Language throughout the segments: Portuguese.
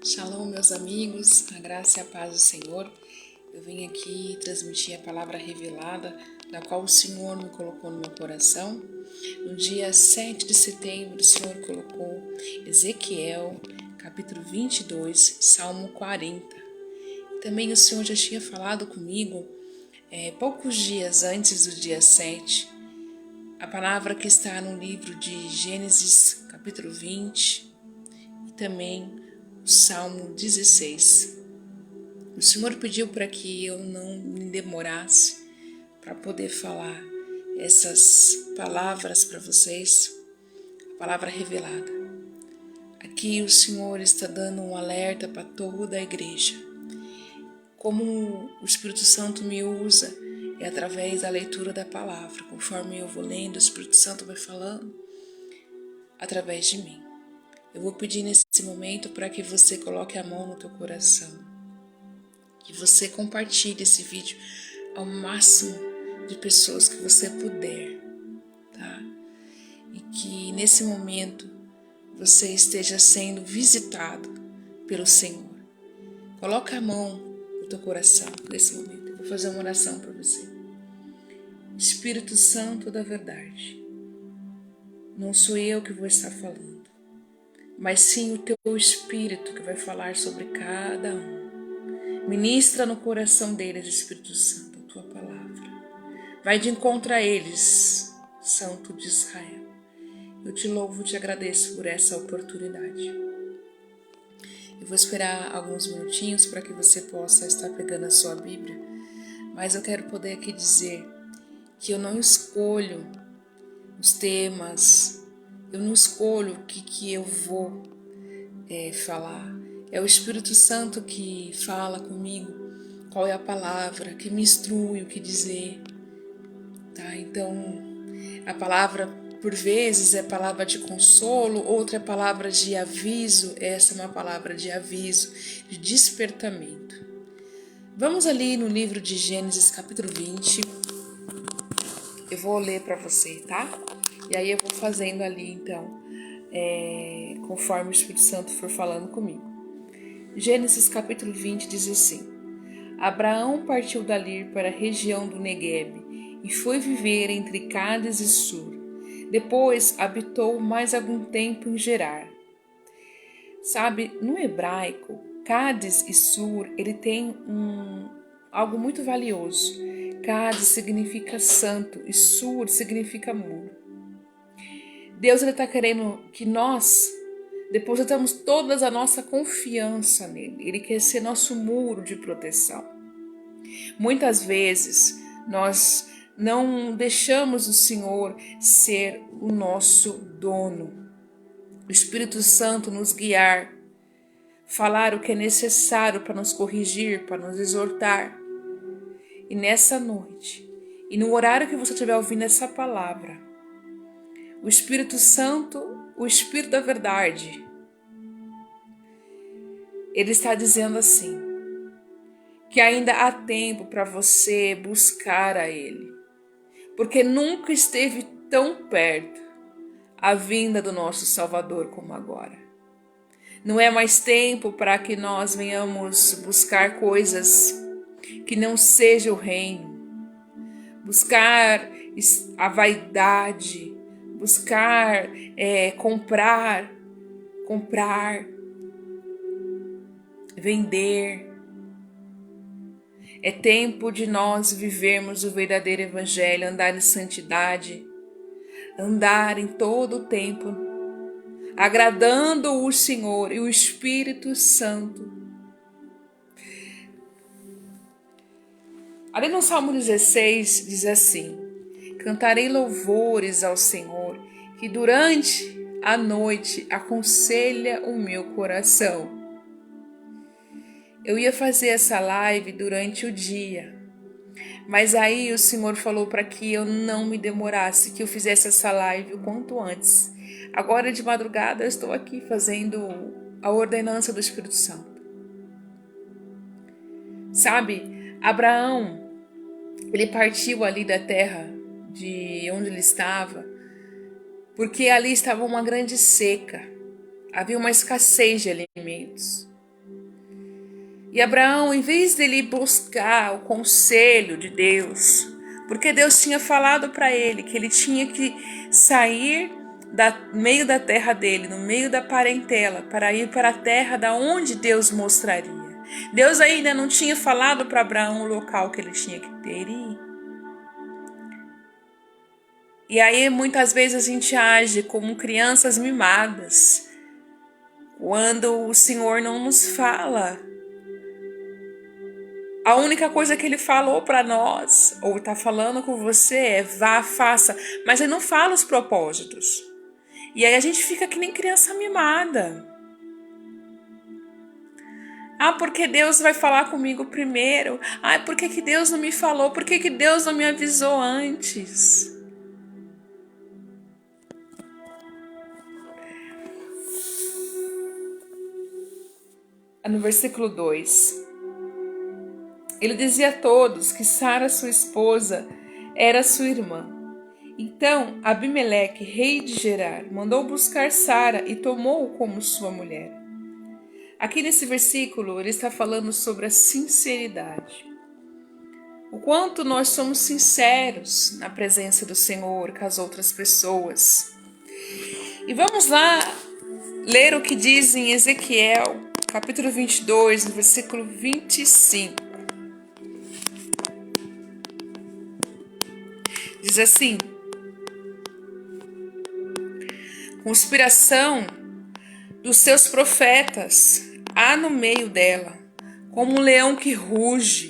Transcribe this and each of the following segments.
Shalom, meus amigos, a graça e a paz do Senhor. Eu venho aqui transmitir a palavra revelada, da qual o Senhor me colocou no meu coração. No dia 7 de setembro, o Senhor colocou Ezequiel, capítulo 22, Salmo 40. Também o Senhor já tinha falado comigo, poucos dias antes do dia 7, a palavra que está no livro de Gênesis, capítulo 20, e também o Salmo 16. O Senhor pediu para que eu não me demorasse para poder falar essas palavras para vocês, a palavra revelada. Aqui o Senhor está dando um alerta para toda a igreja. Como o Espírito Santo me usa é através da leitura da palavra. Conforme eu vou lendo, o Espírito Santo vai falando através de mim. Eu vou pedir nesse momento para que você coloque a mão no teu coração, que você compartilhe esse vídeo ao máximo de pessoas que você puder, tá? E que nesse momento você esteja sendo visitado pelo Senhor. Coloca a mão no teu coração nesse momento. Eu vou fazer uma oração para você. Espírito Santo da verdade, não sou eu que vou estar falando, mas sim o teu Espírito que vai falar sobre cada um. Ministra no coração deles, Espírito Santo, a tua palavra. Vai de encontro a eles, Santo de Israel. Eu te louvo e te agradeço por essa oportunidade. Eu vou esperar alguns minutinhos para que você possa estar pegando a sua Bíblia, mas eu quero poder aqui dizer que eu não escolho os temas, eu não escolho o que eu vou falar. É o Espírito Santo que fala comigo qual é a palavra, que me instrui o que dizer. Tá? Então, a palavra, por vezes, é palavra de consolo, outra é palavra de aviso. Essa é uma palavra de aviso, de despertamento. Vamos ali no livro de Gênesis, capítulo 20. Eu vou ler para você, tá? E aí eu vou fazendo ali, então, conforme o Espírito Santo for falando comigo. Gênesis capítulo 20 diz assim: Abraão partiu dali para a região do Neguebe e foi viver entre Cádiz e Sur. Depois habitou mais algum tempo em Gerar. Sabe, no hebraico, Cádiz e Sur, ele tem algo muito valioso. Cádiz significa santo e Sur significa muro. Deus está querendo que nós depositamos toda a nossa confiança nele. Ele quer ser nosso muro de proteção. Muitas vezes nós não deixamos o Senhor ser o nosso dono. O Espírito Santo nos guiar, falar o que é necessário para nos corrigir, para nos exortar. E nessa noite, e no horário que você estiver ouvindo essa palavra, o Espírito Santo, o Espírito da verdade, ele está dizendo assim, que ainda há tempo para você buscar a Ele, porque nunca esteve tão perto a vinda do nosso Salvador como agora. Não é mais tempo para que nós venhamos buscar coisas que não seja o reino, buscar a vaidade, buscar comprar, vender. É tempo de nós vivermos o verdadeiro evangelho, andar em santidade, andar em todo o tempo, agradando o Senhor e o Espírito Santo. Ali no Salmo 16 diz assim: Cantarei louvores ao Senhor, que durante a noite aconselha o meu coração. Eu ia fazer essa live durante o dia, mas aí o Senhor falou para que eu não me demorasse, que eu fizesse essa live o quanto antes. Agora de madrugada eu estou aqui fazendo a ordenança do Espírito Santo. Sabe, Abraão, ele partiu ali da terra de onde ele estava, porque ali estava uma grande seca, havia uma escassez de alimentos. E Abraão, em vez dele buscar o conselho de Deus, porque Deus tinha falado para ele que ele tinha que sair do meio da terra dele, no meio da parentela, para ir para a terra da onde Deus mostraria. Deus ainda não tinha falado para Abraão o local que ele tinha que ter e ir. E aí muitas vezes a gente age como crianças mimadas, quando o Senhor não nos fala. A única coisa que ele falou para nós, ou está falando com você, é vá, faça, mas ele não fala os propósitos. E aí a gente fica que nem criança mimada. Ah, porque Deus vai falar comigo primeiro? Ah, por que Deus não me falou? Por que Deus não me avisou antes? No versículo 2, ele dizia a todos que Sara, sua esposa, era sua irmã. Então Abimeleque, rei de Gerar, mandou buscar Sara e tomou-o como sua mulher. Aqui nesse versículo ele está falando sobre a sinceridade. O quanto nós somos sinceros na presença do Senhor com as outras pessoas. E vamos lá ler o que diz em Ezequiel, capítulo 22, no versículo 25. Diz assim: conspiração dos seus profetas há no meio dela, como um leão que ruge,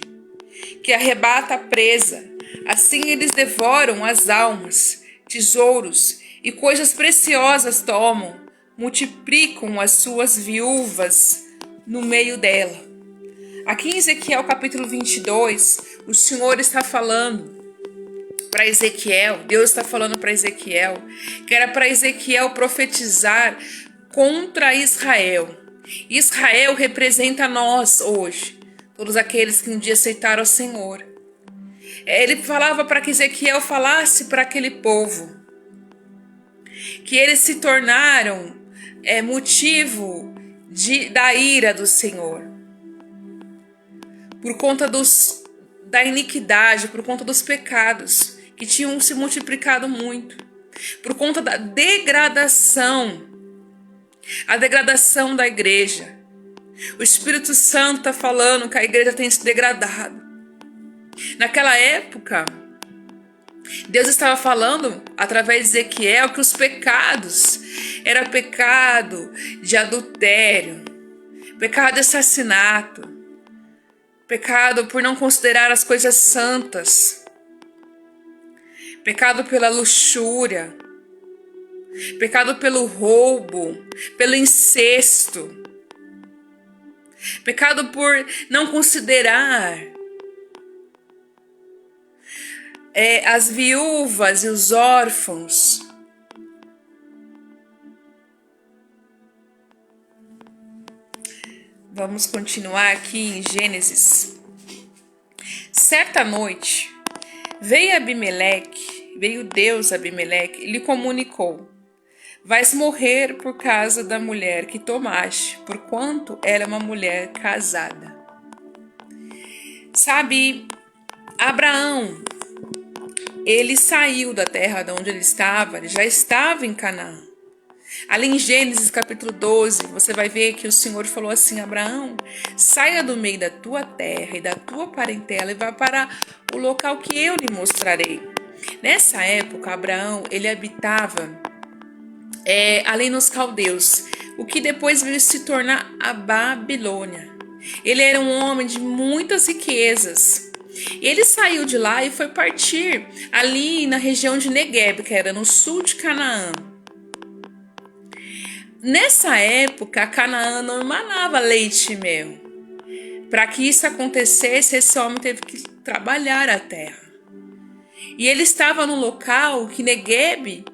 que arrebata a presa. Assim eles devoram as almas, tesouros e coisas preciosas tomam, multiplicam as suas viúvas no meio dela. Aqui em Ezequiel capítulo 22, o Senhor está falando para Ezequiel, Deus está falando para Ezequiel, que era para Ezequiel profetizar contra Israel. Israel representa nós hoje, todos aqueles que um dia aceitaram o Senhor. Ele falava para que Ezequiel falasse para aquele povo que eles se tornaram motivo da ira do Senhor, por conta da iniquidade, por conta dos pecados que tinham se multiplicado muito, por conta da degradação, a degradação da igreja. O Espírito Santo está falando que a igreja tem se degradado. Naquela época, Deus estava falando através de Ezequiel que os pecados era pecado de adultério, pecado de assassinato, pecado por não considerar as coisas santas, pecado pela luxúria, pecado pelo roubo, pelo incesto, pecado por não considerar as viúvas e os órfãos. Vamos continuar aqui em Gênesis. Certa noite, veio Deus a Abimeleque e lhe comunicou: vais morrer por causa da mulher que tomaste, porquanto ela é uma mulher casada. Sabe, Abraão, ele saiu da terra de onde ele estava, ele já estava em Canaã. Ali em Gênesis capítulo 12, você vai ver que o Senhor falou assim: Abraão, saia do meio da tua terra e da tua parentela e vá para o local que eu lhe mostrarei. Nessa época, Abraão, ele habitava ali nos caldeus, o que depois veio se tornar a Babilônia. Ele era um homem de muitas riquezas. Ele saiu de lá e foi partir ali na região de Negueb, que era no sul de Canaã. Nessa época, Canaã não emanava leite e mel. Para que isso acontecesse, esse homem teve que trabalhar a terra. E ele estava num local que Negueb,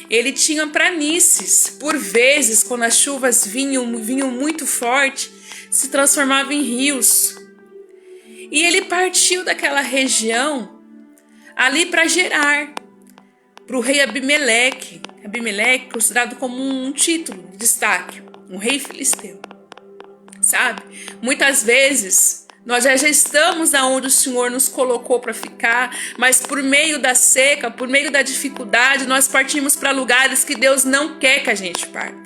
ele tinha planícies. Por vezes, quando as chuvas vinham muito forte, se transformava em rios. E ele partiu daquela região ali para Gerar, para o rei Abimeleque. Abimeleque considerado como um título de destaque, um rei filisteu. sabe? Muitas vezes nós já estamos aonde o Senhor nos colocou para ficar, mas por meio da seca, por meio da dificuldade, nós partimos para lugares que Deus não quer que a gente parta.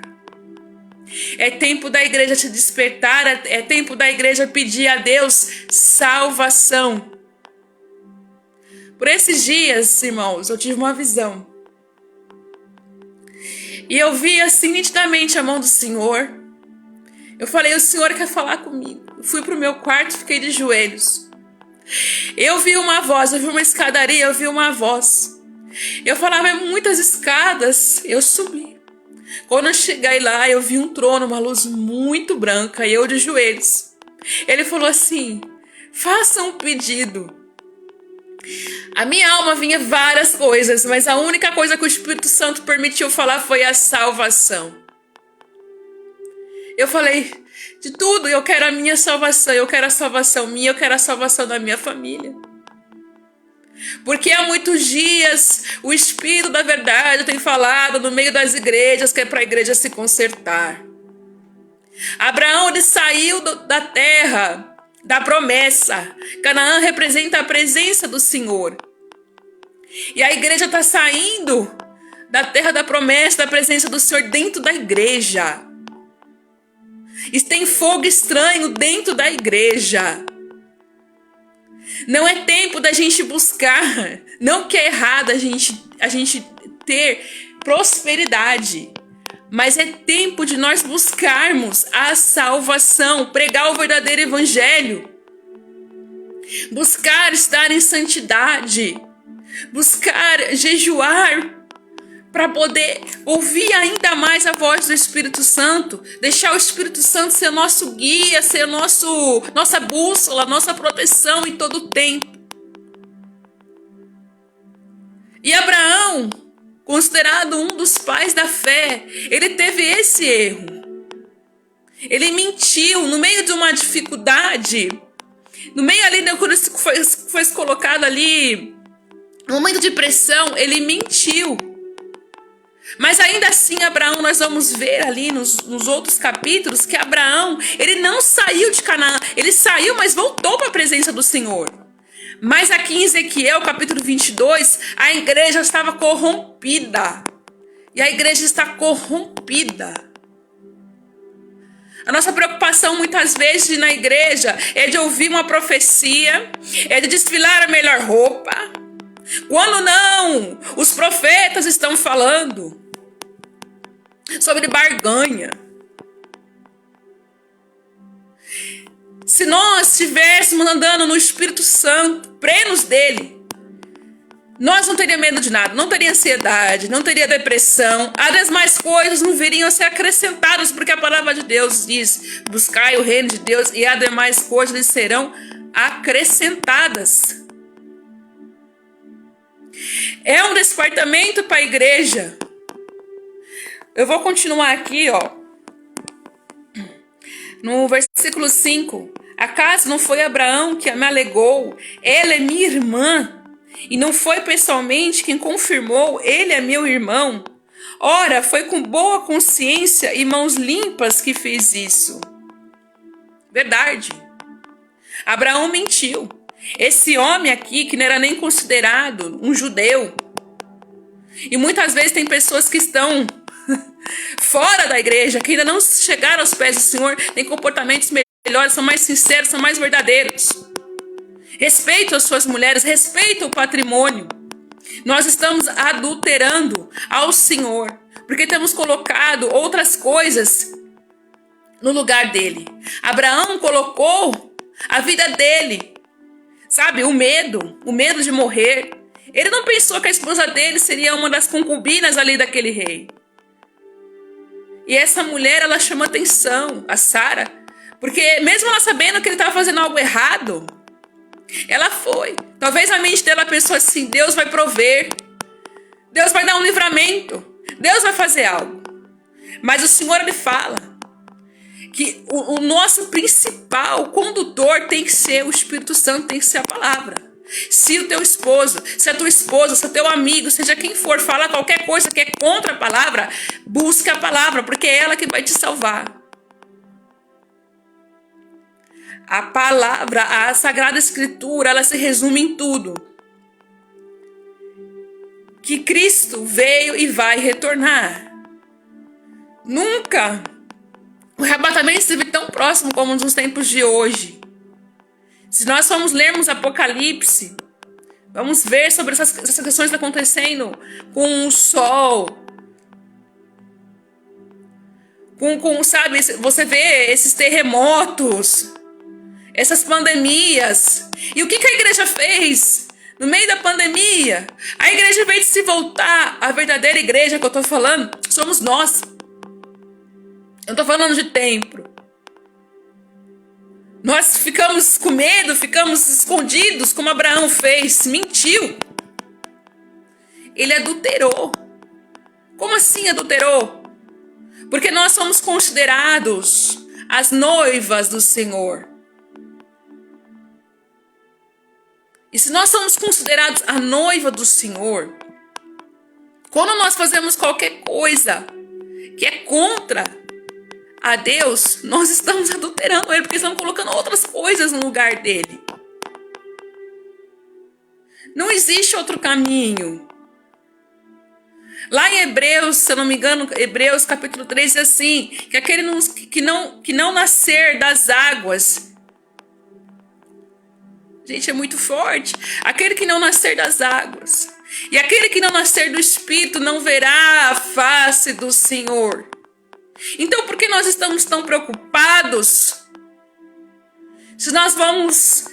É tempo da igreja se despertar, é tempo da igreja pedir a Deus salvação. Por esses dias, irmãos, eu tive uma visão. E eu vi assim nitidamente a mão do Senhor. Eu falei, o Senhor quer falar comigo. Eu fui pro meu quarto, fiquei de joelhos. Eu vi uma voz, eu vi uma escadaria, eu vi uma voz. Eu falava, muitas escadas, eu subi. Quando eu cheguei lá, eu vi um trono, uma luz muito branca, e eu de joelhos. Ele falou assim, faça um pedido. A minha alma vinha várias coisas, mas a única coisa que o Espírito Santo permitiu falar foi a salvação. Eu falei, de tudo, eu quero a minha salvação, eu quero a salvação minha, eu quero a salvação da minha família. Porque há muitos dias o Espírito da verdade tem falado no meio das igrejas que é para a igreja se consertar. Abraão ele saiu da terra da promessa. Canaã representa a presença do Senhor. E a igreja está saindo da terra da promessa, da presença do Senhor dentro da igreja. E tem fogo estranho dentro da igreja. Não é tempo da gente buscar, não que é errado a gente ter prosperidade, mas é tempo de nós buscarmos a salvação, pregar o verdadeiro evangelho, buscar estar em santidade, buscar jejuar, para poder ouvir ainda mais a voz do Espírito Santo, deixar o Espírito Santo ser nosso guia, ser nossa bússola, nossa proteção em todo o tempo. E Abraão, considerado um dos pais da fé, ele teve esse erro. Ele mentiu no meio de uma dificuldade, no meio ali, quando foi colocado ali, no momento de pressão, ele mentiu. Mas ainda assim, Abraão, nós vamos ver ali nos outros capítulos que Abraão, ele não saiu de Canaã. Ele saiu, mas voltou para a presença do Senhor. Mas aqui em Ezequiel, capítulo 22, a igreja estava corrompida. E a igreja está corrompida. A nossa preocupação muitas vezes na igreja é de ouvir uma profecia, é de desfilar a melhor roupa. Quando não, os profetas estão falando sobre barganha. Se nós estivéssemos andando no Espírito Santo, plenos dele, nós não teríamos medo de nada, não teria ansiedade, não teria depressão, as demais coisas não viriam a ser acrescentadas, porque a palavra de Deus diz, buscai o reino de Deus e as demais coisas lhes serão acrescentadas. É um despertamento para a igreja. Eu vou continuar aqui, ó. No versículo 5. Acaso não foi Abraão que me alegou? Ela é minha irmã. E não foi pessoalmente quem confirmou? Ele é meu irmão. Ora, foi com boa consciência e mãos limpas que fez isso. Verdade. Abraão mentiu. Esse homem aqui, que não era nem considerado um judeu. E muitas vezes tem pessoas que estão fora da igreja, que ainda não chegaram aos pés do Senhor, têm comportamentos melhores, são mais sinceros, são mais verdadeiros. Respeito as suas mulheres, respeito o patrimônio. Nós estamos adulterando ao Senhor, porque temos colocado outras coisas no lugar dele. Abraão colocou a vida dele. Sabe, o medo de morrer. Ele não pensou que a esposa dele seria uma das concubinas ali daquele rei. E essa mulher, ela chama atenção, a Sara, porque mesmo ela sabendo que ele estava fazendo algo errado, ela foi. Talvez a mente dela pensou assim, Deus vai prover, Deus vai dar um livramento, Deus vai fazer algo. Mas o Senhor, ele fala que o nosso principal condutor tem que ser o Espírito Santo, tem que ser a palavra. Se o teu esposo, se a tua esposa, se o teu amigo, seja quem for, fala qualquer coisa que é contra a palavra, busca a palavra, porque é ela que vai te salvar. A palavra, a Sagrada Escritura, ela se resume em tudo. Que Cristo veio e vai retornar. Nunca o arrebatamento esteve tão próximo como nos tempos de hoje. Se nós formos lermos Apocalipse, vamos ver sobre essas questões acontecendo com o sol. Sabe, você vê esses terremotos, essas pandemias. E o que a igreja fez no meio da pandemia? A igreja, em vez de se voltar, a verdadeira igreja que eu estou falando, somos nós. Eu não estou falando de templo. Nós ficamos com medo, ficamos escondidos, como Abraão fez, mentiu. Ele adulterou. Como assim adulterou? Porque nós somos considerados as noivas do Senhor. E se nós somos considerados a noiva do Senhor, quando nós fazemos qualquer coisa que é contra a Deus, nós estamos adulterando Ele, porque estamos colocando outras coisas no lugar dele. Não existe outro caminho. Lá em Hebreus, se eu não me engano, Hebreus capítulo 3 diz assim, que aquele que não nascer das águas, gente, é muito forte, aquele que não nascer das águas, e aquele que não nascer do Espírito não verá a face do Senhor. Então, por que nós estamos tão preocupados? Se nós vamos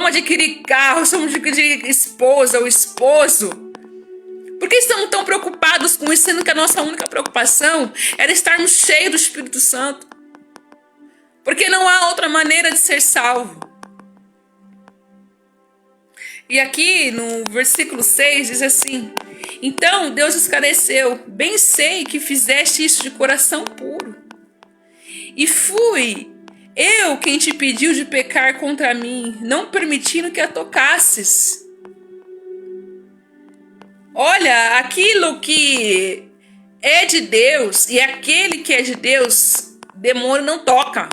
adquirir carro, vamos adquirir esposa ou esposo, por que estamos tão preocupados com isso, sendo que a nossa única preocupação era estarmos cheios do Espírito Santo? Porque não há outra maneira de ser salvo. E aqui no versículo 6 diz assim: então Deus esclareceu, bem sei que fizeste isso de coração puro. E fui eu quem te pediu de pecar contra mim, não permitindo que a tocasses. Olha, aquilo que é de Deus e aquele que é de Deus, demônio não toca.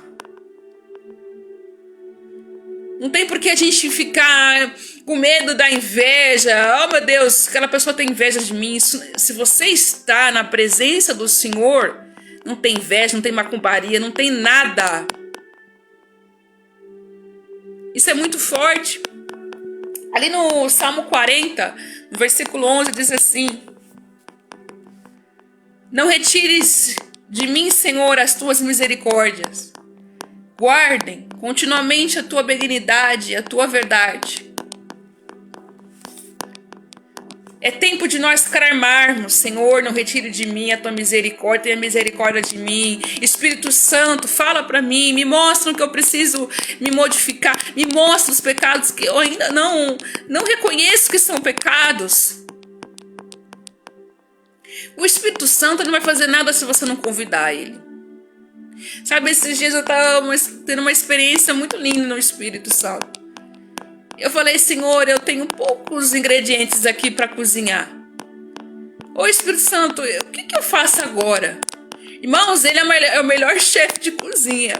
Não tem por que a gente ficar com medo da inveja. Oh, meu Deus, aquela pessoa tem inveja de mim. Se você está na presença do Senhor, não tem inveja, não tem macumbaria, não tem nada. Isso é muito forte. Ali no Salmo 40, no versículo 11, diz assim: não retires de mim, Senhor, as tuas misericórdias. Guardem continuamente a tua benignidade e a tua verdade. É tempo de nós clamarmos: Senhor, não retire de mim a tua misericórdia, tenha misericórdia de mim. Espírito Santo, fala para mim, me mostra o que eu preciso me modificar, me mostra os pecados que eu ainda não reconheço que são pecados. O Espírito Santo não vai fazer nada se você não convidar ele. Sabe, esses dias eu estava tendo uma experiência muito linda no Espírito Santo. Eu falei: Senhor, eu tenho poucos ingredientes aqui para cozinhar. Ô Espírito Santo, o que eu faço agora? Irmãos, ele é o melhor chefe de cozinha.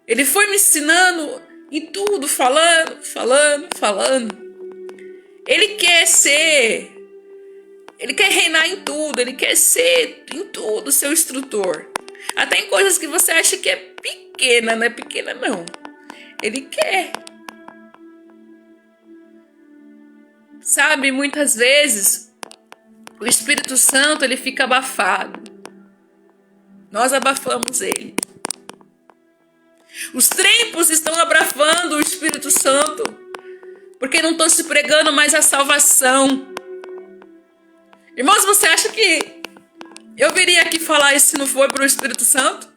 Ele foi me ensinando em tudo, falando. Ele quer reinar em tudo, ele quer ser em tudo seu instrutor. Até em coisas que você acha que é pequena, não é pequena não. Ele quer. Sabe, muitas vezes o Espírito Santo ele fica abafado. Nós abafamos ele. Os tempos estão abafando o Espírito Santo, porque não estão se pregando mais a salvação. Irmãos, você acha que eu viria aqui falar isso se não for para o Espírito Santo?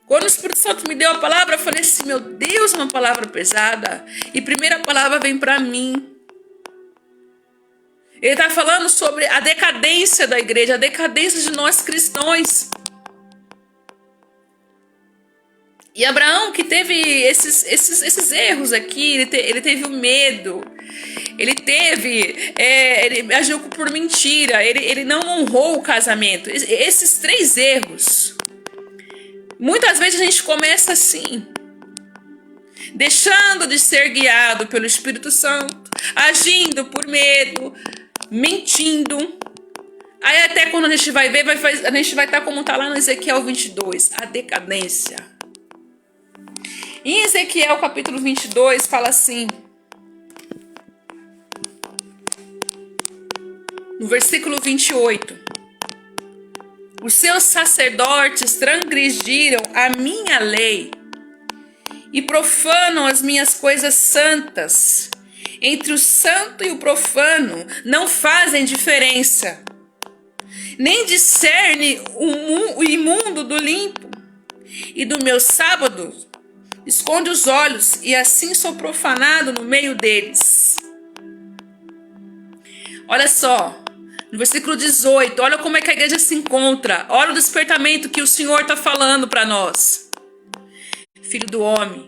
Quando o Espírito Santo me deu a palavra, eu falei assim: meu Deus, uma palavra pesada. E a primeira palavra vem para mim. Ele está falando sobre a decadência da igreja, a decadência de nós cristãos. E Abraão, que teve esses erros aqui, ele teve o medo. Ele agiu por mentira, ele não honrou o casamento. Esses 3 erros Muitas vezes a gente começa assim, deixando de ser guiado pelo Espírito Santo, agindo por medo, mentindo. Aí até quando a gente vai ver, a gente vai estar como está lá no Ezequiel 22, a decadência. Em Ezequiel capítulo 22 fala assim, no versículo 28, os seus sacerdotes transgrediram a minha lei e profanam as minhas coisas santas. Entre o santo e o profano não fazem diferença, nem discerne o imundo do limpo, e do meu sábado esconde os olhos, e assim sou profanado no meio deles. Olha só, no versículo 18, olha como é que a igreja se encontra, olha o despertamento que o Senhor está falando para nós. Filho do homem,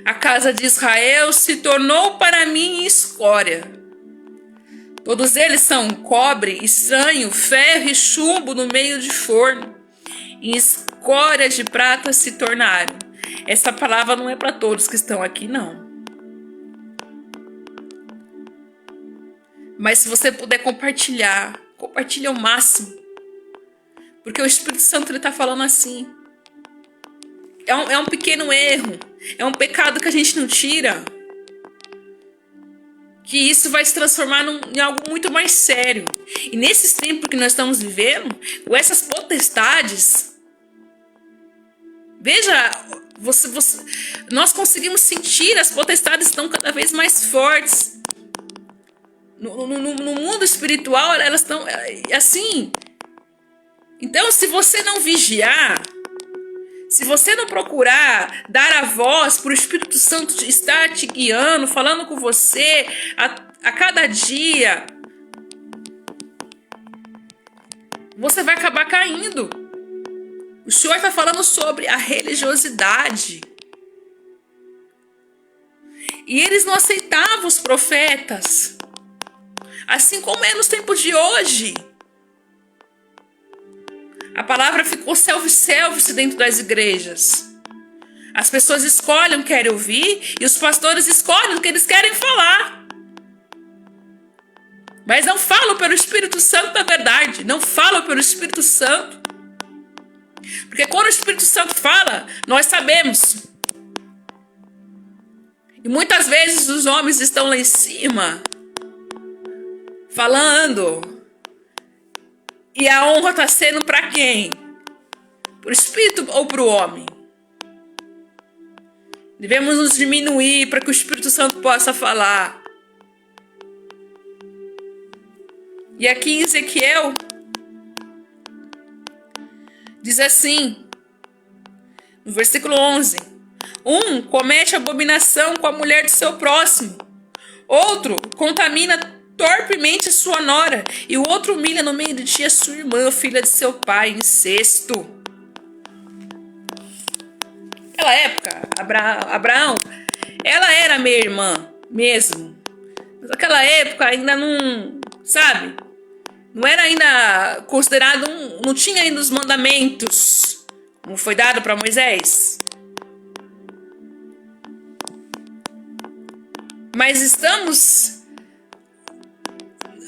a casa de Israel se tornou para mim escória. Todos eles são cobre, estranho, ferro e chumbo no meio de forno. Em escórias de prata se tornaram. Essa palavra não é para todos que estão aqui, não. Mas se você puder compartilhar, compartilhe ao máximo. Porque o Espírito Santo está falando assim. É um pequeno erro. É um pecado que a gente não tira. Que isso vai se transformar em algo muito mais sério. E nesses tempos que nós estamos vivendo, com essas potestades, veja, nós conseguimos sentir, as potestades estão cada vez mais fortes. No mundo espiritual, elas estão assim. Então, se você não vigiar, se você não procurar dar a voz para o Espírito Santo estar te guiando, falando com você a cada dia, você vai acabar caindo. O Senhor está falando sobre a religiosidade. E eles não aceitavam os profetas, assim como é nos tempos de hoje. A palavra ficou self-service dentro das igrejas. As pessoas escolhem o que querem ouvir e os pastores escolhem o que eles querem falar. Mas não falam pelo Espírito Santo da verdade. Não falam pelo Espírito Santo. Porque quando o Espírito Santo fala, nós sabemos. E muitas vezes os homens estão lá em cima, falando. E a honra está sendo para quem? Para o Espírito ou para o homem? Devemos nos diminuir para que o Espírito Santo possa falar. E aqui em Ezequiel, diz assim, no versículo 11. Um comete abominação com a mulher do seu próximo. Outro contamina torpemente sua nora, e o outro humilha no meio de ti a sua irmã, filha de seu pai, incesto. Naquela época, Abraão, ela era minha irmã mesmo. Mas naquela época ainda não, sabe? Não era ainda considerado, não tinha ainda os mandamentos, como foi dado para Moisés. Mas estamos...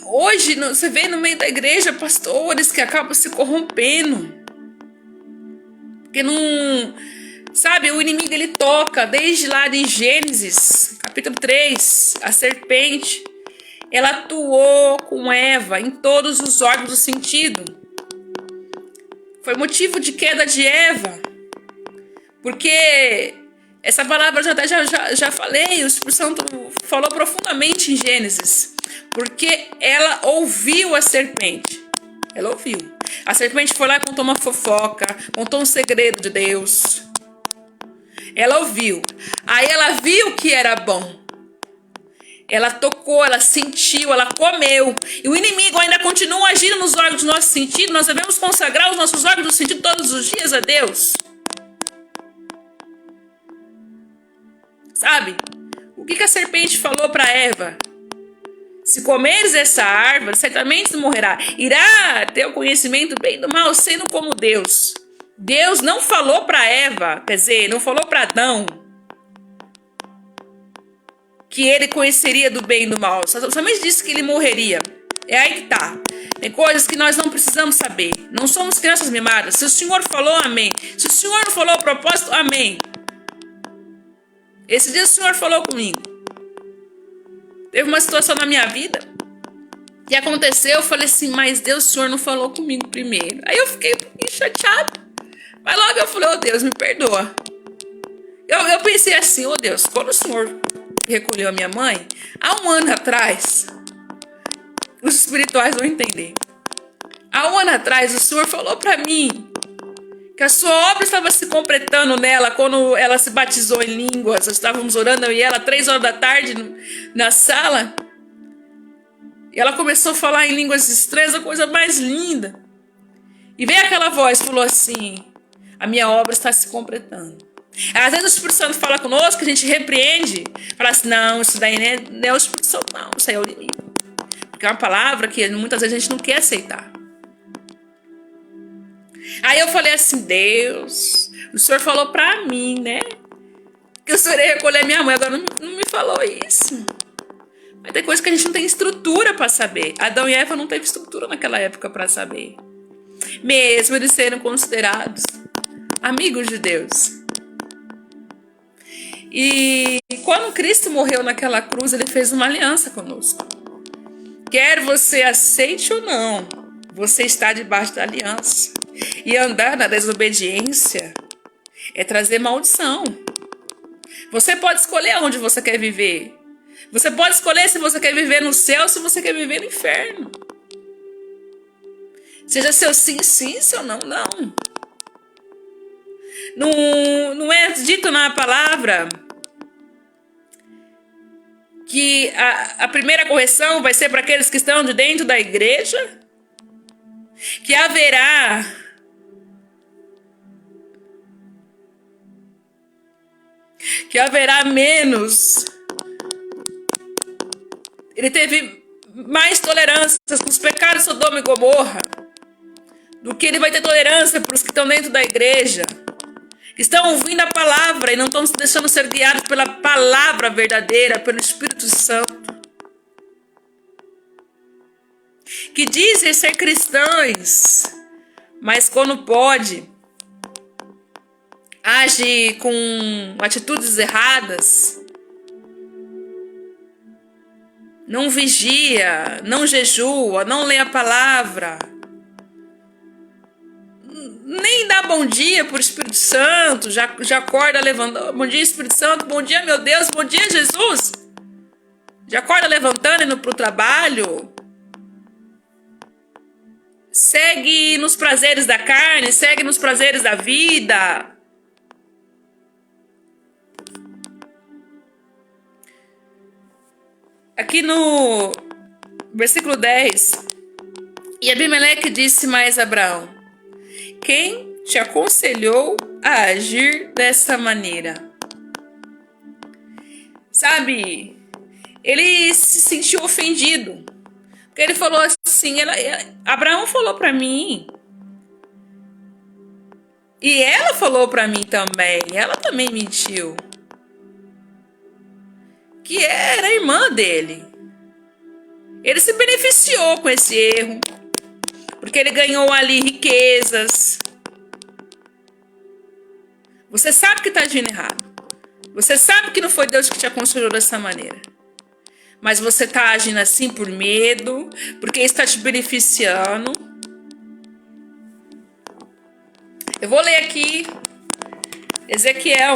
Hoje, você vê no meio da igreja pastores que acabam se corrompendo. Porque não... Sabe, o inimigo ele toca desde lá em Gênesis, capítulo 3, a serpente. Ela atuou com Eva em todos os órgãos do sentido. Foi motivo de queda de Eva. Porque essa palavra já falei, o Espírito Santo falou profundamente em Gênesis. Porque ela ouviu a serpente. Ela ouviu. A serpente foi lá e contou uma fofoca, contou um segredo de Deus. Ela ouviu. Aí ela viu que era bom. Ela tocou, ela sentiu, ela comeu. E o inimigo ainda continua agindo nos órgãos do nosso sentido. Nós devemos consagrar os nossos órgãos do sentido todos os dias a Deus. Sabe? O que a serpente falou para Eva? Se comeres essa árvore, certamente morrerá. Irá ter o conhecimento bem do mal, sendo como Deus. Deus não falou para Eva, quer dizer, não falou para Adão que ele conheceria do bem e do mal. Somente disse que ele morreria. É aí que tá. Tem coisas que nós não precisamos saber. Não somos crianças mimadas. Se o Senhor falou, amém. Se o Senhor não falou a propósito, amém. Esse dia o Senhor falou comigo. Teve uma situação na minha vida que aconteceu, eu falei assim, mas Deus, o Senhor não falou comigo primeiro. Aí eu fiquei chateada. Mas logo eu falei, Deus, me perdoa. Eu pensei assim, Deus, quando o Senhor recolheu a minha mãe, há um ano atrás, os espirituais vão entender. Há um ano atrás, o Senhor falou para mim que a sua obra estava se completando nela quando ela se batizou em línguas. Nós estávamos orando, eu e ela, 3 horas da tarde na sala. E ela começou a falar em línguas estranhas, a coisa mais linda. E veio aquela voz, falou assim, a minha obra está se completando. Às vezes o Espírito Santo fala conosco, a gente repreende, fala assim, não, isso daí não é o Espírito Santo, não, isso aí é o inimigo. Porque é uma palavra que muitas vezes a gente não quer aceitar. Aí eu falei assim, Deus, o Senhor falou pra mim, né? Que o Senhor ia recolher minha mãe, agora não me falou isso. Mas tem coisa que a gente não tem estrutura para saber. Adão e Eva não teve estrutura naquela época para saber. Mesmo eles serem considerados amigos de Deus. E quando Cristo morreu naquela cruz, ele fez uma aliança conosco. Quer você aceite ou não, você está debaixo da aliança. E andar na desobediência é trazer maldição. Você pode escolher onde você quer viver. Você pode escolher se você quer viver no céu ou se você quer viver no inferno. Seja seu sim, sim, seu não, não. Não é dito na palavra que a primeira correção vai ser para aqueles que estão de dentro da igreja? Que haverá menos. Ele teve mais tolerância com os pecados de Sodoma e Gomorra do que ele vai ter tolerância para os que estão dentro da igreja, que estão ouvindo a palavra e não estão se deixando ser guiados pela palavra verdadeira, pelo Espírito Santo, que dizem ser cristãos, mas quando pode, age com atitudes erradas, não vigia, não jejua, não lê a palavra, nem dá bom dia para o Espírito Santo, já acorda levantando, bom dia Espírito Santo, bom dia meu Deus, bom dia Jesus, já acorda levantando, indo para o trabalho, segue nos prazeres da carne, segue nos prazeres da vida. Aqui no versículo 10, e Abimeleque disse mais a Abraão, quem te aconselhou a agir dessa maneira? Sabe, ele se sentiu ofendido, porque ele falou assim, Abraão falou para mim, e ela falou para mim também, ela também mentiu, que era a irmã dele. Ele se beneficiou com esse erro, porque ele ganhou ali riquezas. Você sabe que está agindo errado. Você sabe que não foi Deus que te aconselhou dessa maneira. Mas você está agindo assim por medo, porque está te beneficiando. Eu vou ler aqui Ezequiel,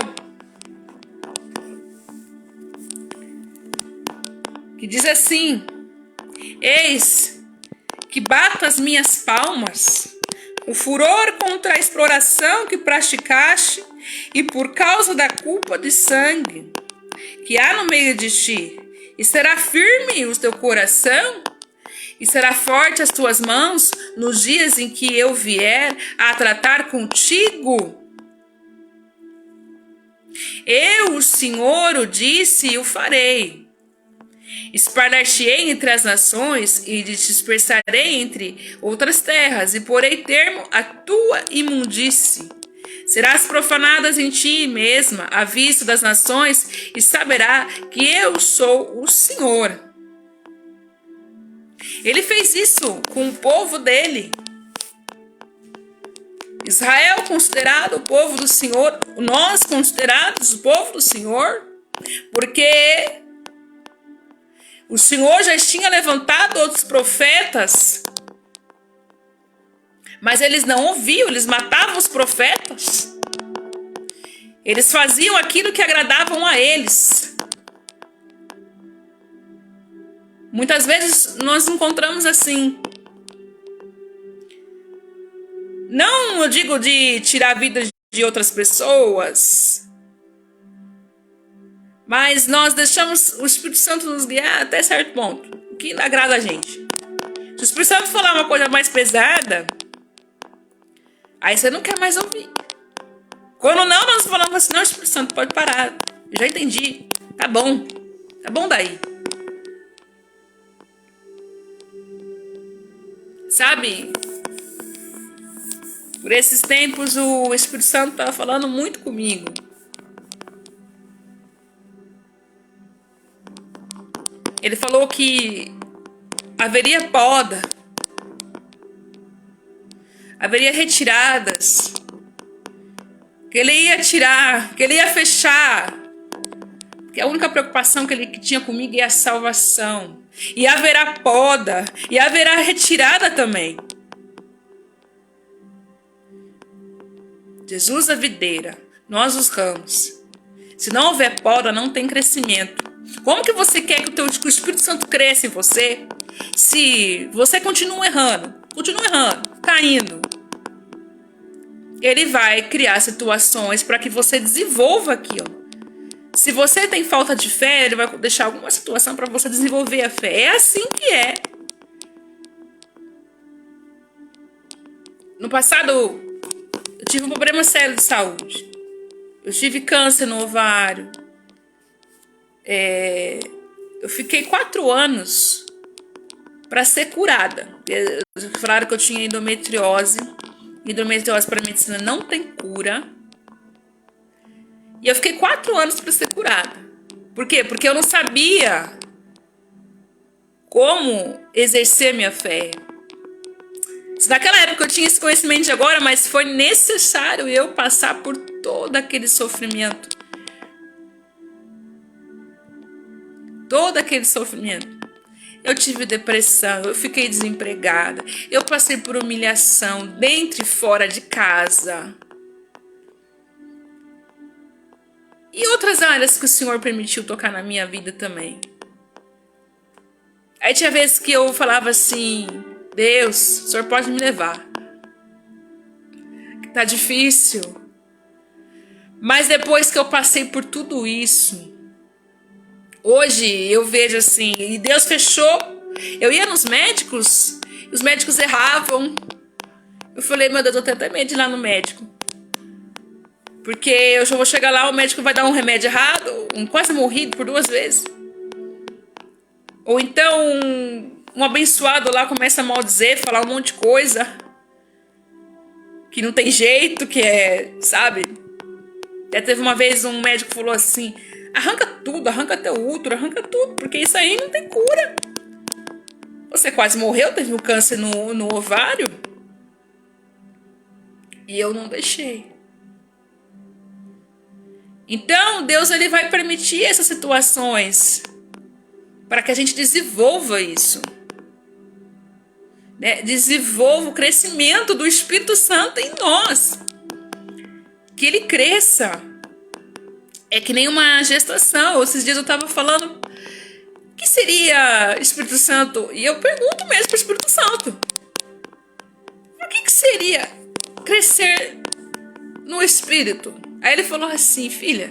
que diz assim, eis que bato as minhas palmas, o furor contra a exploração que praticaste e por causa da culpa de sangue que há no meio de ti, e será firme o teu coração, e será forte as tuas mãos nos dias em que eu vier a tratar contigo. Eu, o Senhor, o disse e o farei. Espalhar-te-ei entre as nações e te dispersarei entre outras terras, e porei termo à tua imundície. Serás profanadas em ti mesma, à vista das nações, e saberá que eu sou o Senhor. Ele fez isso com o povo dele. Israel considerado o povo do Senhor, nós considerados o povo do Senhor, porque o Senhor já tinha levantado outros profetas, mas eles não ouviam, eles matavam os profetas. Eles faziam aquilo que agradavam a eles. Muitas vezes nós encontramos assim. Não, eu digo de tirar a vida de outras pessoas, mas nós deixamos o Espírito Santo nos guiar até certo ponto, o que agrada a gente. Se o Espírito Santo falar uma coisa mais pesada, aí você não quer mais ouvir. Quando não, nós falamos assim, não, Espírito Santo, pode parar. Eu já entendi. Tá bom daí. Sabe? Por esses tempos o Espírito Santo estava falando muito comigo. Ele falou que haveria poda, haveria retiradas, que ele ia tirar, que ele ia fechar, que a única preocupação que ele tinha comigo é a salvação. E haverá poda, e haverá retirada também. Jesus a videira, nós os ramos. Se não houver poda, não tem crescimento. Como que você quer que o Espírito Santo cresça em você se você continua errando, caindo? Ele vai criar situações para que você desenvolva aquilo. Se você tem falta de fé, ele vai deixar alguma situação para você desenvolver a fé. É assim que é. No passado, eu tive um problema sério de saúde. Eu tive câncer no ovário. Eu fiquei 4 anos para ser curada. Falaram que eu tinha endometriose. Endometriose para a medicina não tem cura. E eu fiquei 4 anos para ser curada. Por quê? Porque eu não sabia como exercer minha fé. Naquela época eu tinha esse conhecimento de agora, mas foi necessário eu passar por todo aquele sofrimento. Todo aquele sofrimento. Eu tive depressão, eu fiquei desempregada, eu passei por humilhação dentro e fora de casa. E outras áreas que o Senhor permitiu tocar na minha vida também. Aí tinha vezes que eu falava assim, Deus, o Senhor pode me levar. Tá difícil. Mas depois que eu passei por tudo isso, hoje eu vejo assim, e Deus fechou. Eu ia nos médicos, os médicos erravam. Eu falei, meu Deus, eu tenho até medo de ir lá no médico. Porque eu já vou chegar lá, o médico vai dar um remédio errado, quase morri por 2 vezes. Ou então, um abençoado lá começa a maldizer, falar um monte de coisa. Que não tem jeito, que é, sabe? Até teve uma vez um médico que falou assim, arranca tudo, arranca teu útero, arranca tudo, porque isso aí não tem cura. Você quase morreu, teve um câncer no ovário. E eu não deixei. Então, Deus ele vai permitir essas situações para que a gente desenvolva isso. Né? Desenvolva o crescimento do Espírito Santo em nós. Que ele cresça. É que nem uma gestação. Esses dias eu estava falando, o que seria Espírito Santo? E eu pergunto mesmo para o Espírito Santo. O que seria crescer no Espírito? Aí ele falou assim, filha,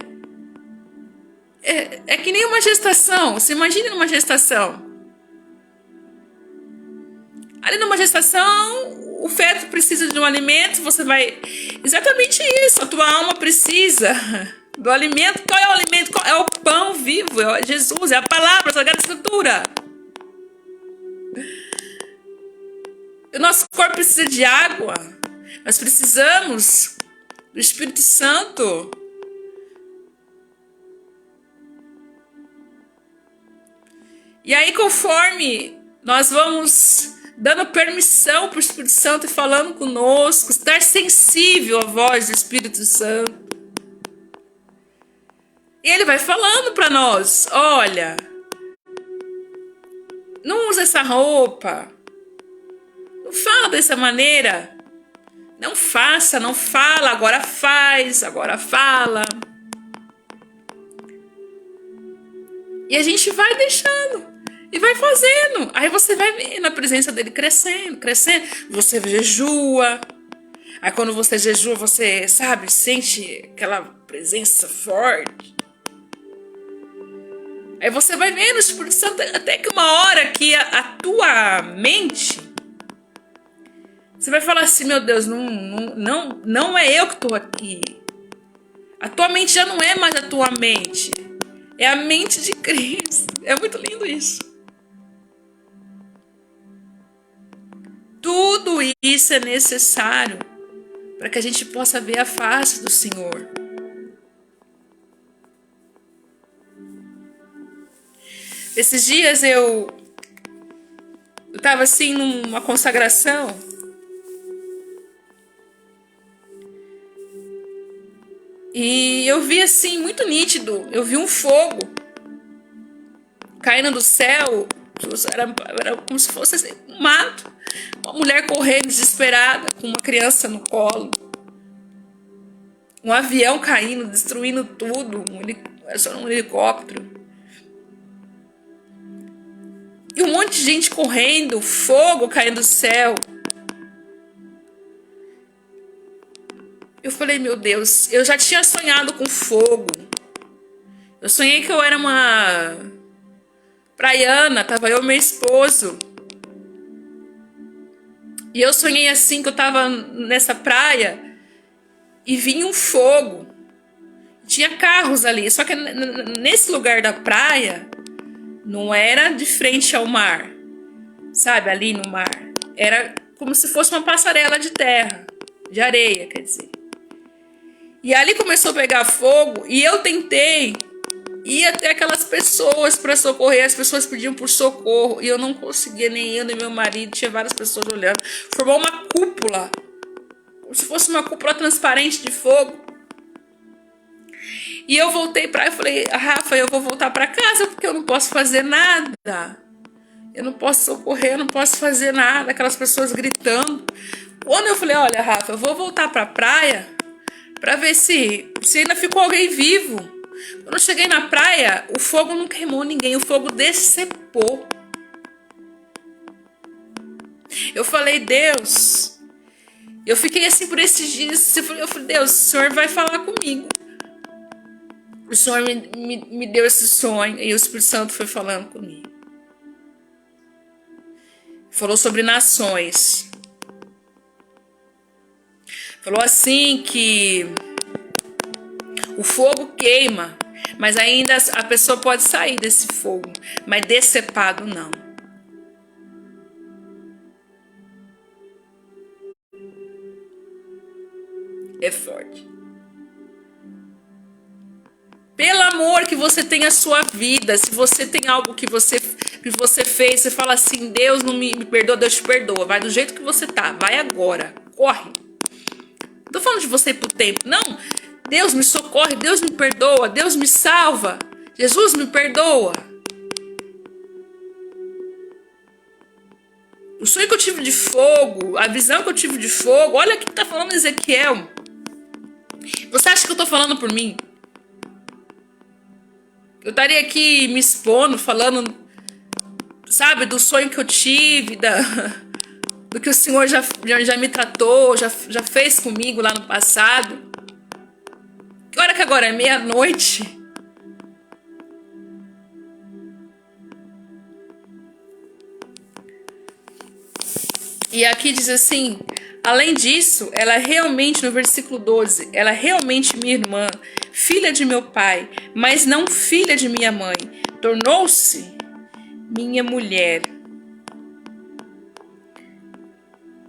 é que nem uma gestação. Você imagina numa gestação. Ali numa gestação, o feto precisa de um alimento, você vai... Exatamente isso, a tua alma precisa Do alimento. Qual é o alimento? É o pão vivo, é Jesus, é a palavra, a Sagrada Escritura. O nosso corpo precisa de água. Nós precisamos do Espírito Santo. E aí, conforme nós vamos dando permissão para o Espírito Santo e falando conosco, estar sensível à voz do Espírito Santo, e ele vai falando para nós: olha, não usa essa roupa, não fala dessa maneira, não faça, não fala, agora faz, agora fala. E a gente vai deixando e vai fazendo. Aí você vai vendo a presença dele crescendo, crescendo. Você jejua. Aí quando você jejua, você, sabe, sente aquela presença forte. Aí você vai vendo o Espírito Santo, até que uma hora que a tua mente, você vai falar assim: meu Deus, não é eu que estou aqui. A tua mente já não é mais a tua mente. É a mente de Cristo. É muito lindo isso. Tudo isso é necessário para que a gente possa ver a face do Senhor. Esses dias eu estava assim numa consagração. E eu vi assim, muito nítido, eu vi um fogo caindo do céu, era como se fosse assim, um mato. Uma mulher correndo desesperada, com uma criança no colo. Um avião caindo, destruindo tudo, um helicóptero. E um monte de gente correndo, fogo caindo do céu. Eu falei: meu Deus, eu já tinha sonhado com fogo. Eu sonhei que eu era uma praiana, tava eu e meu esposo. E eu sonhei assim, que eu tava nessa praia e vinha um fogo. Tinha carros ali, só que nesse lugar da praia não era de frente ao mar, sabe, ali no mar. Era como se fosse uma passarela de terra, de areia, quer dizer. E ali começou a pegar fogo e eu tentei ir até aquelas pessoas para socorrer. As pessoas pediam por socorro e eu não conseguia, nem eu nem meu marido. Tinha várias pessoas olhando. Formou uma cúpula, como se fosse uma cúpula transparente de fogo. E eu voltei para, eu falei: Rafa, eu vou voltar para casa porque eu não posso fazer nada. Eu não posso socorrer, eu não posso fazer nada. Aquelas pessoas gritando. Quando eu falei: olha, Rafa, eu vou voltar para a praia para ver se ainda ficou alguém vivo. Quando eu cheguei na praia, o fogo não queimou ninguém, o fogo decepou. Eu falei: Deus, eu fiquei assim por esses dias. Eu falei: Deus, o Senhor vai falar comigo. O Senhor me deu esse sonho e o Espírito Santo foi falando comigo. Falou sobre nações. Falou assim que o fogo queima, mas ainda a pessoa pode sair desse fogo, mas decepado não. É forte. Pelo amor que você tem a sua vida, se você tem algo que você fez, você fala assim: Deus não me perdoa, Deus te perdoa. Vai do jeito que você tá, vai agora, corre. Não tô falando de você ir pro templo, não. Deus me socorre, Deus me perdoa, Deus me salva, Jesus me perdoa. O sonho que eu tive de fogo, a visão que eu tive de fogo, olha o que tá falando Ezequiel. Você acha que eu tô falando por mim? Eu estaria aqui me expondo, falando, sabe, do sonho que eu tive, do que o Senhor já me tratou, já fez comigo lá no passado. Que hora que agora é? Meia-noite. E aqui diz assim: além disso, ela realmente, no versículo 12, ela realmente, minha irmã, filha de meu pai, mas não filha de minha mãe. Tornou-se minha mulher.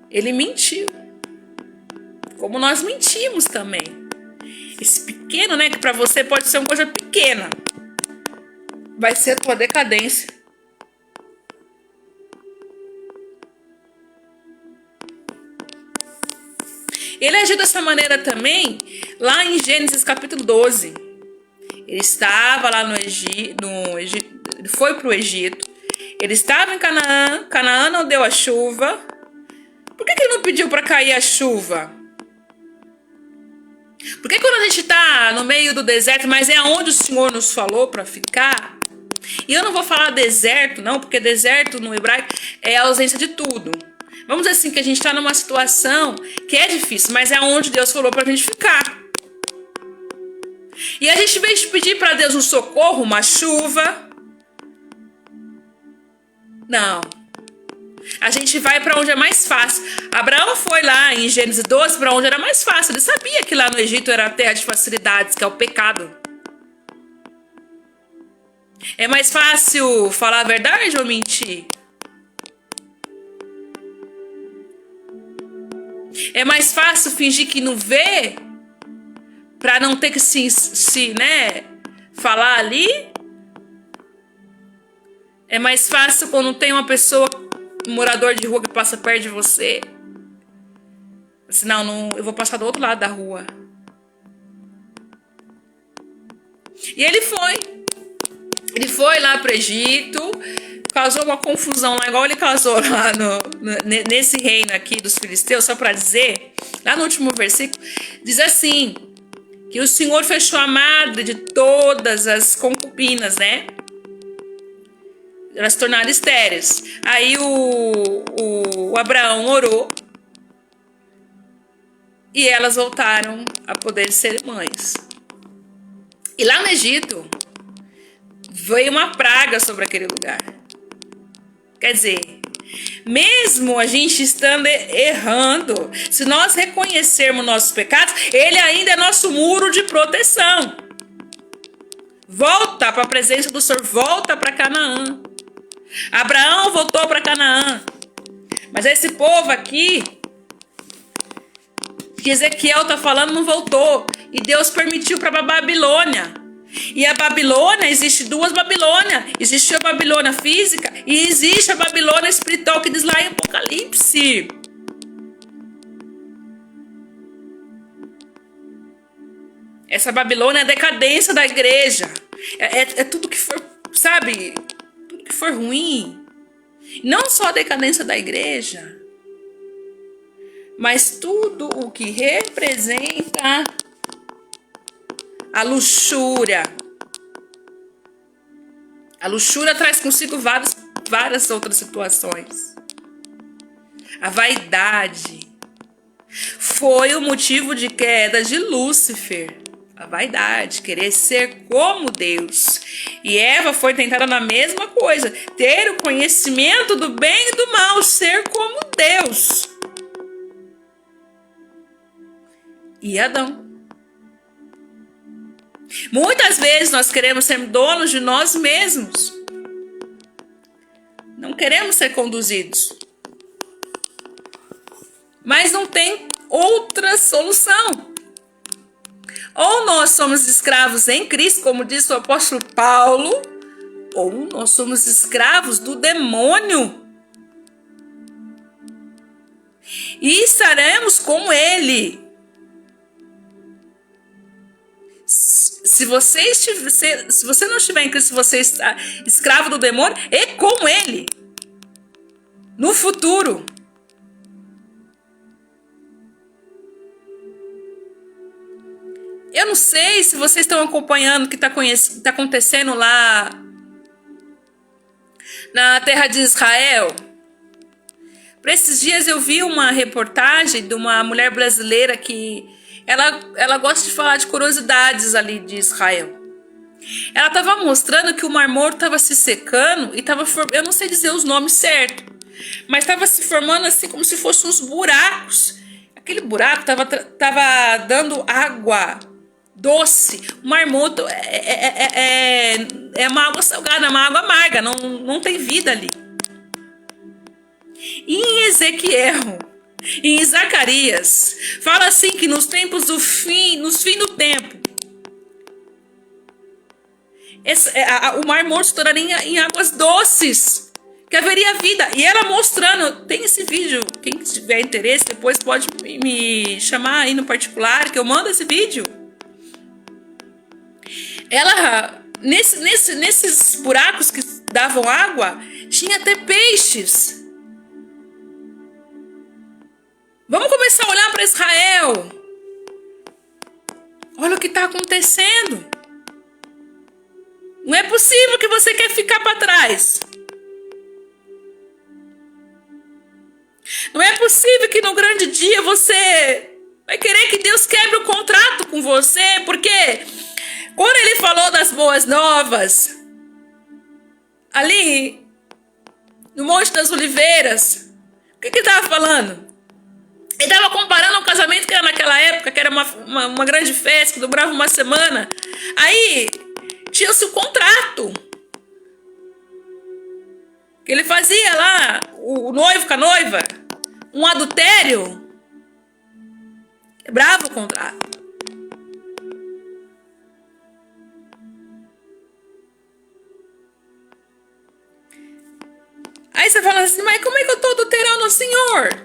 Ele mentiu, como nós mentimos também. Esse pequeno, né, que para você pode ser uma coisa pequena, vai ser a tua decadência. Ele agiu dessa maneira também lá em Gênesis capítulo 12. Ele estava lá no Egito, ele foi para o Egito. Ele estava em Canaã. Canaã não deu a chuva. Por que ele não pediu para cair a chuva? Porque quando a gente está no meio do deserto, mas é onde o Senhor nos falou para ficar. E eu não vou falar deserto, não, porque deserto no hebraico é a ausência de tudo. Vamos dizer assim, que a gente está numa situação que é difícil, mas é onde Deus falou para a gente ficar. E a gente, em vez de pedir para Deus um socorro, uma chuva, não. A gente vai para onde é mais fácil. Abraão foi lá em Gênesis 12 para onde era mais fácil. Ele sabia que lá no Egito era a terra de facilidades, que é o pecado. É mais fácil falar a verdade ou mentir? É mais fácil fingir que não vê para não ter que né, falar ali? É mais fácil quando tem uma pessoa, um morador de rua que passa perto de você. Assim, não, eu vou passar do outro lado da rua. E ele foi. Ele foi lá para o Egito, causou uma confusão lá, igual ele causou lá nesse reino aqui dos filisteus, só para dizer, lá no último versículo, diz assim, que o Senhor fechou a madre de todas as concubinas, né? Elas se tornaram estéreis. Aí o Abraão orou e elas voltaram a poder ser mães. E lá no Egito veio uma praga sobre aquele lugar. Quer dizer, mesmo a gente estando errando, se nós reconhecermos nossos pecados, ele ainda é nosso muro de proteção. Volta para a presença do Senhor, volta para Canaã. Abraão voltou para Canaã. Mas esse povo aqui, que Ezequiel está falando, não voltou. E Deus permitiu para a Babilônia. E a Babilônia, existe duas Babilônias. Existe a Babilônia física e existe a Babilônia espiritual, que diz lá em Apocalipse. Essa Babilônia é a decadência da igreja. É tudo que for, sabe, tudo que for ruim. Não só a decadência da igreja, mas tudo o que representa a luxúria. A luxúria traz consigo várias outras situações. A vaidade foi o motivo de queda de Lúcifer. A vaidade, querer ser como Deus. E Eva foi tentada na mesma coisa. Ter o conhecimento do bem e do mal. Ser como Deus. E Adão. Muitas vezes nós queremos ser donos de nós mesmos. Não queremos ser conduzidos. Mas não tem outra solução. Ou nós somos escravos em Cristo, como diz o apóstolo Paulo, ou nós somos escravos do demônio. E estaremos com ele. Se você não estiver em Cristo, você está escravo do demônio e com ele. No futuro. Eu não sei se vocês estão acompanhando o que está acontecendo lá na terra de Israel. Por esses dias eu vi uma reportagem de uma mulher brasileira que ela gosta de falar de curiosidades ali de Israel. Ela estava mostrando que o Mar Morto estava se secando e estava, eu não sei dizer os nomes certos, mas estava se formando assim como se fossem uns buracos. Aquele buraco estava dando água doce. O Mar Morto é uma água salgada, é uma água amarga, não tem vida ali. E em Ezequiel, em Zacarias, fala assim que nos tempos do fim, nos fim do tempo, o Mar Morto se tornaria em águas doces, que haveria vida. E ela mostrando, tem esse vídeo, quem tiver interesse depois pode me chamar aí no particular, que eu mando esse vídeo. Ela, nesses buracos que davam água, tinha até peixes. Vamos começar a olhar para Israel. Olha o que está acontecendo. Não é possível que você quer ficar para trás. Não é possível que no grande dia você vai querer que Deus quebre o contrato com você, porque quando ele falou das boas novas, ali no Monte das Oliveiras, o que ele estava falando? Ele estava comparando o casamento que era naquela época, que era uma grande festa, que durava uma semana. Aí tinha-se o contrato. Que ele fazia lá, o noivo com a noiva, um adultério. Quebrava o contrato. Aí você fala assim, mas como é que eu estou adulterando o Senhor?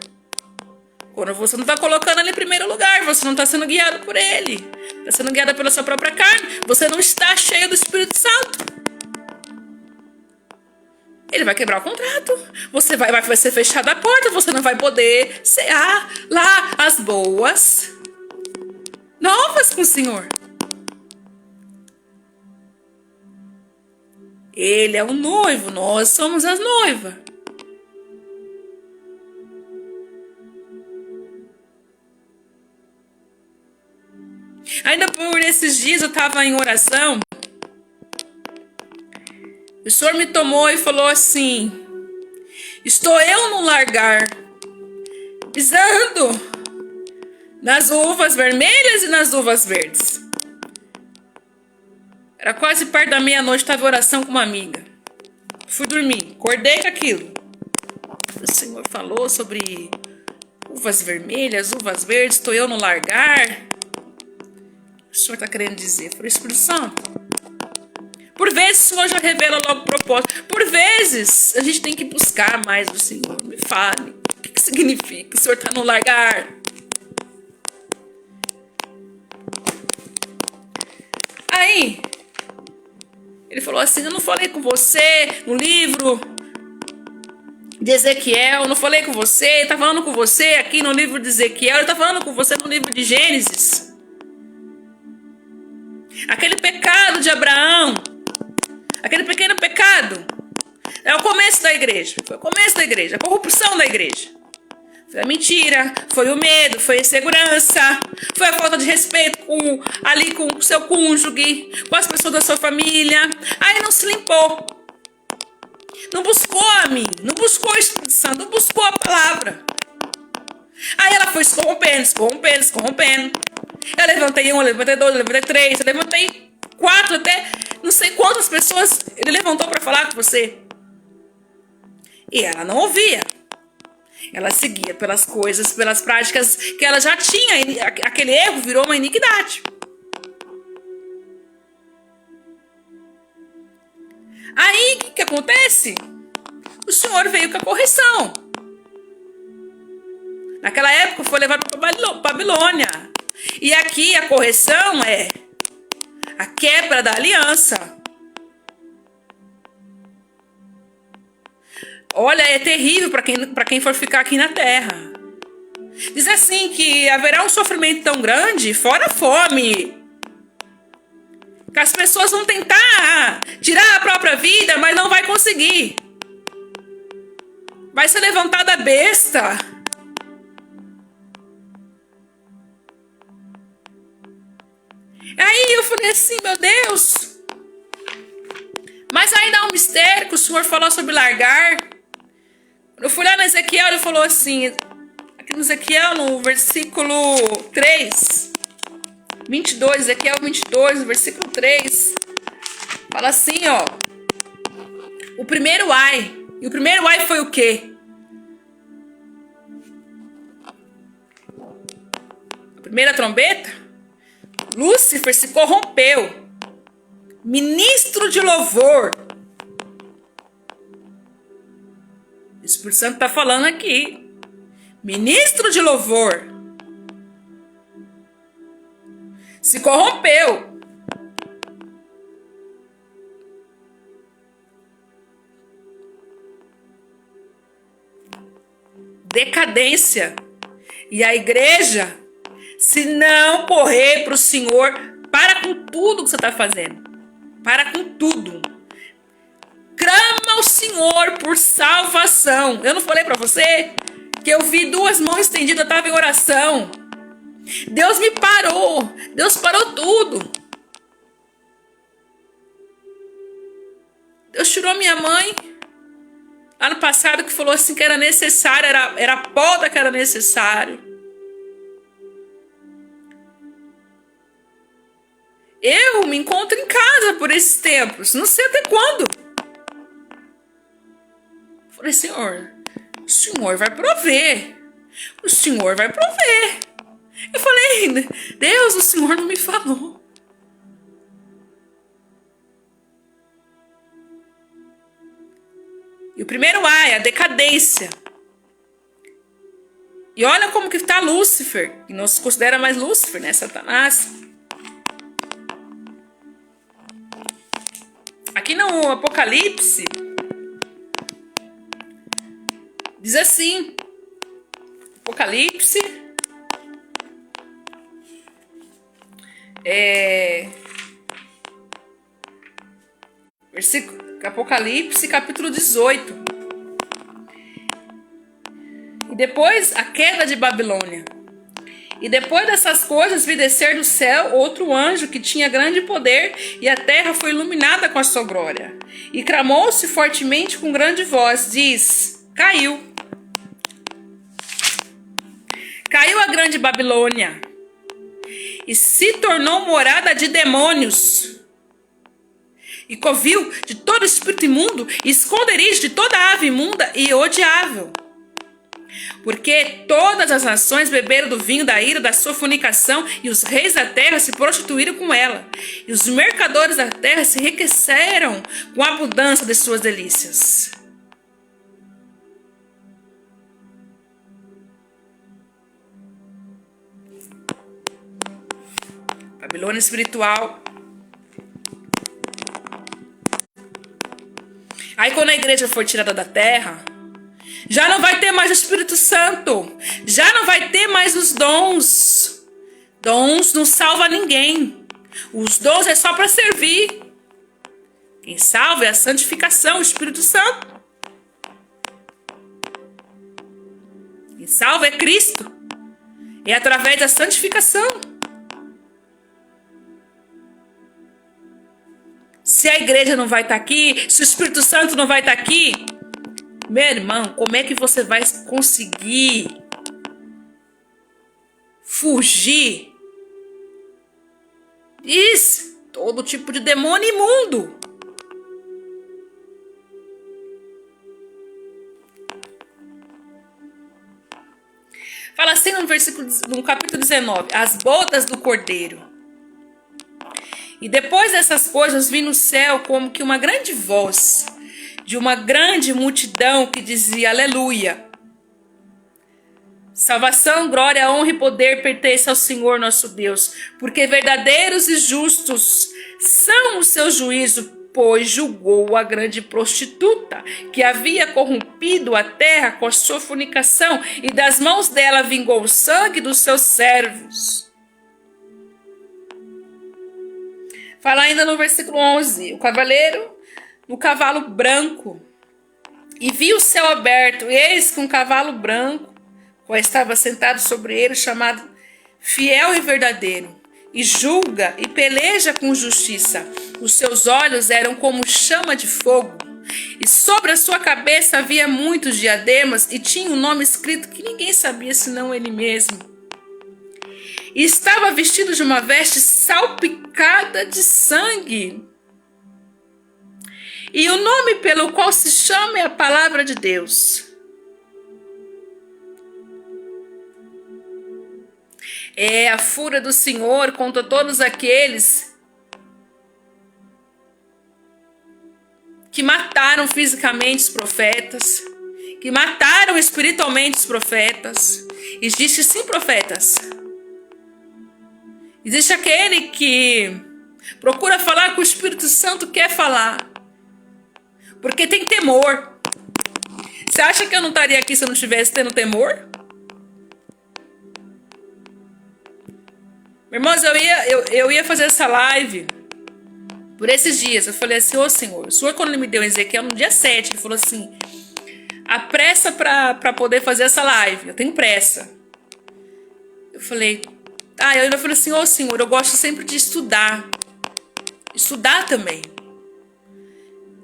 Quando você não está colocando ele em primeiro lugar, você não está sendo guiado por ele. Está sendo guiado pela sua própria carne. Você não está cheio do Espírito Santo. Ele vai quebrar o contrato. Você vai ser fechada a porta. Você não vai poder cear lá as boas novas com o Senhor. Ele é o noivo, nós somos as noivas. Ainda por esses dias eu estava em oração. O Senhor me tomou e falou assim: estou eu no largar, pisando nas uvas vermelhas e nas uvas verdes. Era quase perto da meia-noite, estava em oração com uma amiga. Fui dormir, acordei com aquilo. O Senhor falou sobre uvas vermelhas, uvas verdes, estou eu no largar. O Senhor está querendo dizer? Foi o Espírito Santo. Por vezes o Senhor já revela logo o propósito. Por vezes a gente tem que buscar mais do Senhor. Me fale. O que significa? O Senhor está no largar. Aí, ele falou assim, eu não falei com você no livro de Ezequiel, não falei com você, ele está falando com você aqui no livro de Ezequiel, ele está falando com você no livro de Gênesis. Aquele pecado de Abraão, aquele pequeno pecado, é o começo da igreja. Foi o começo da igreja, a corrupção da igreja. Foi a mentira, foi o medo, foi a insegurança, foi a falta de respeito com o seu cônjuge, com as pessoas da sua família. Aí não se limpou. Não buscou a mim, não buscou o Espírito Santo, não buscou a palavra. Aí ela foi se corrompendo. Eu levantei um, eu levantei dois, eu levantei três, eu levantei quatro, até não sei quantas pessoas ele levantou para falar com você. E ela não ouvia. Ela seguia pelas coisas, pelas práticas que ela já tinha. Aquele erro virou uma iniquidade. Aí, o que acontece? O Senhor veio com a correção. Naquela época foi levado para Babilônia. E aqui a correção é a quebra da aliança. Olha, é terrível para quem for ficar aqui na terra. Diz assim que haverá um sofrimento tão grande, fora a fome, que as pessoas vão tentar tirar a própria vida, mas não vai conseguir. Vai ser levantada a besta. Aí eu falei assim, meu Deus. Mas ainda há um mistério que o Senhor falou sobre largar. Eu fui lá no Ezequiel, ele falou assim, aqui no Ezequiel, no versículo 3, 22, Ezequiel 22, versículo 3. Fala assim, ó. O primeiro ai. E o primeiro ai foi o quê? A primeira trombeta? Lúcifer se corrompeu. Ministro de louvor. O Espírito Santo está falando aqui. Ministro de louvor. Se corrompeu. Decadência. E a igreja, se não correr para o Senhor, para com tudo que você está fazendo. Para com tudo. Clama ao Senhor por salvação. Eu não falei para você que eu vi 2 mãos estendidas, eu estava em oração. Deus me parou. Deus parou tudo. Deus tirou minha mãe ano passado, que falou assim que era necessário, era a poda que era necessário. Eu me encontro em casa por esses tempos, não sei até quando. Falei, Senhor, o Senhor vai prover. O Senhor vai prover. Eu falei, Deus, o Senhor não me falou. E o primeiro ai, a decadência. E olha como que está Lúcifer, que não se considera mais Lúcifer, né? Satanás. Aqui no Apocalipse, diz assim, Apocalipse, Apocalipse, capítulo 18. E depois a queda de Babilônia. E depois dessas coisas vi descer do céu outro anjo que tinha grande poder, e a terra foi iluminada com a sua glória. E clamou-se fortemente com grande voz, diz, caiu. Caiu a grande Babilônia, e se tornou morada de demônios, e covil de todo espírito imundo, e esconderijo de toda ave imunda e odiável. Porque todas as nações beberam do vinho da ira da sua fornicação, e os reis da terra se prostituíram com ela, e os mercadores da terra se enriqueceram com a abundância de suas delícias. Babilônia espiritual. Aí quando a igreja for tirada da terra, já não vai ter mais o Espírito Santo. Já não vai ter mais os dons. Dons não salva ninguém. Os dons é só para servir. Quem salva é a santificação, o Espírito Santo. Quem salva é Cristo. É através da santificação. Se a igreja não vai estar aqui, se o Espírito Santo não vai estar aqui, meu irmão, como é que você vai conseguir fugir disso? Todo tipo de demônio imundo. Fala assim no capítulo 19, as bodas do cordeiro. E depois dessas coisas vi no céu como que uma grande voz de uma grande multidão que dizia aleluia. Salvação, glória, honra e poder pertence ao Senhor nosso Deus, porque verdadeiros e justos são os seus juízos, pois julgou a grande prostituta que havia corrompido a terra com a sua fornicação, e das mãos dela vingou o sangue dos seus servos. Fala ainda no versículo 11, o cavaleiro no cavalo branco, e vi o céu aberto, e eis que um cavalo branco, qual estava sentado sobre ele, chamado Fiel e Verdadeiro, e julga e peleja com justiça. Os seus olhos eram como chama de fogo, e sobre a sua cabeça havia muitos diademas, e tinha um nome escrito que ninguém sabia senão ele mesmo. e estava vestido de uma veste salpicada de sangue. E o nome pelo qual se chama é a palavra de Deus. É a fúria do Senhor contra todos aqueles que mataram fisicamente os profetas, que mataram espiritualmente os profetas. Existe sim profetas. Existe aquele que procura falar com o Espírito Santo quer falar, porque tem temor. Você acha que eu não estaria aqui se eu não estivesse tendo temor? Irmãos, eu ia fazer essa live por esses dias. Eu falei assim, ô Senhor, o Senhor quando ele me deu Ezequiel no dia 7, ele falou assim, a pressa para poder fazer essa live, eu tenho pressa. Eu falei, eu ainda falei assim, ô Senhor, eu gosto sempre de estudar também.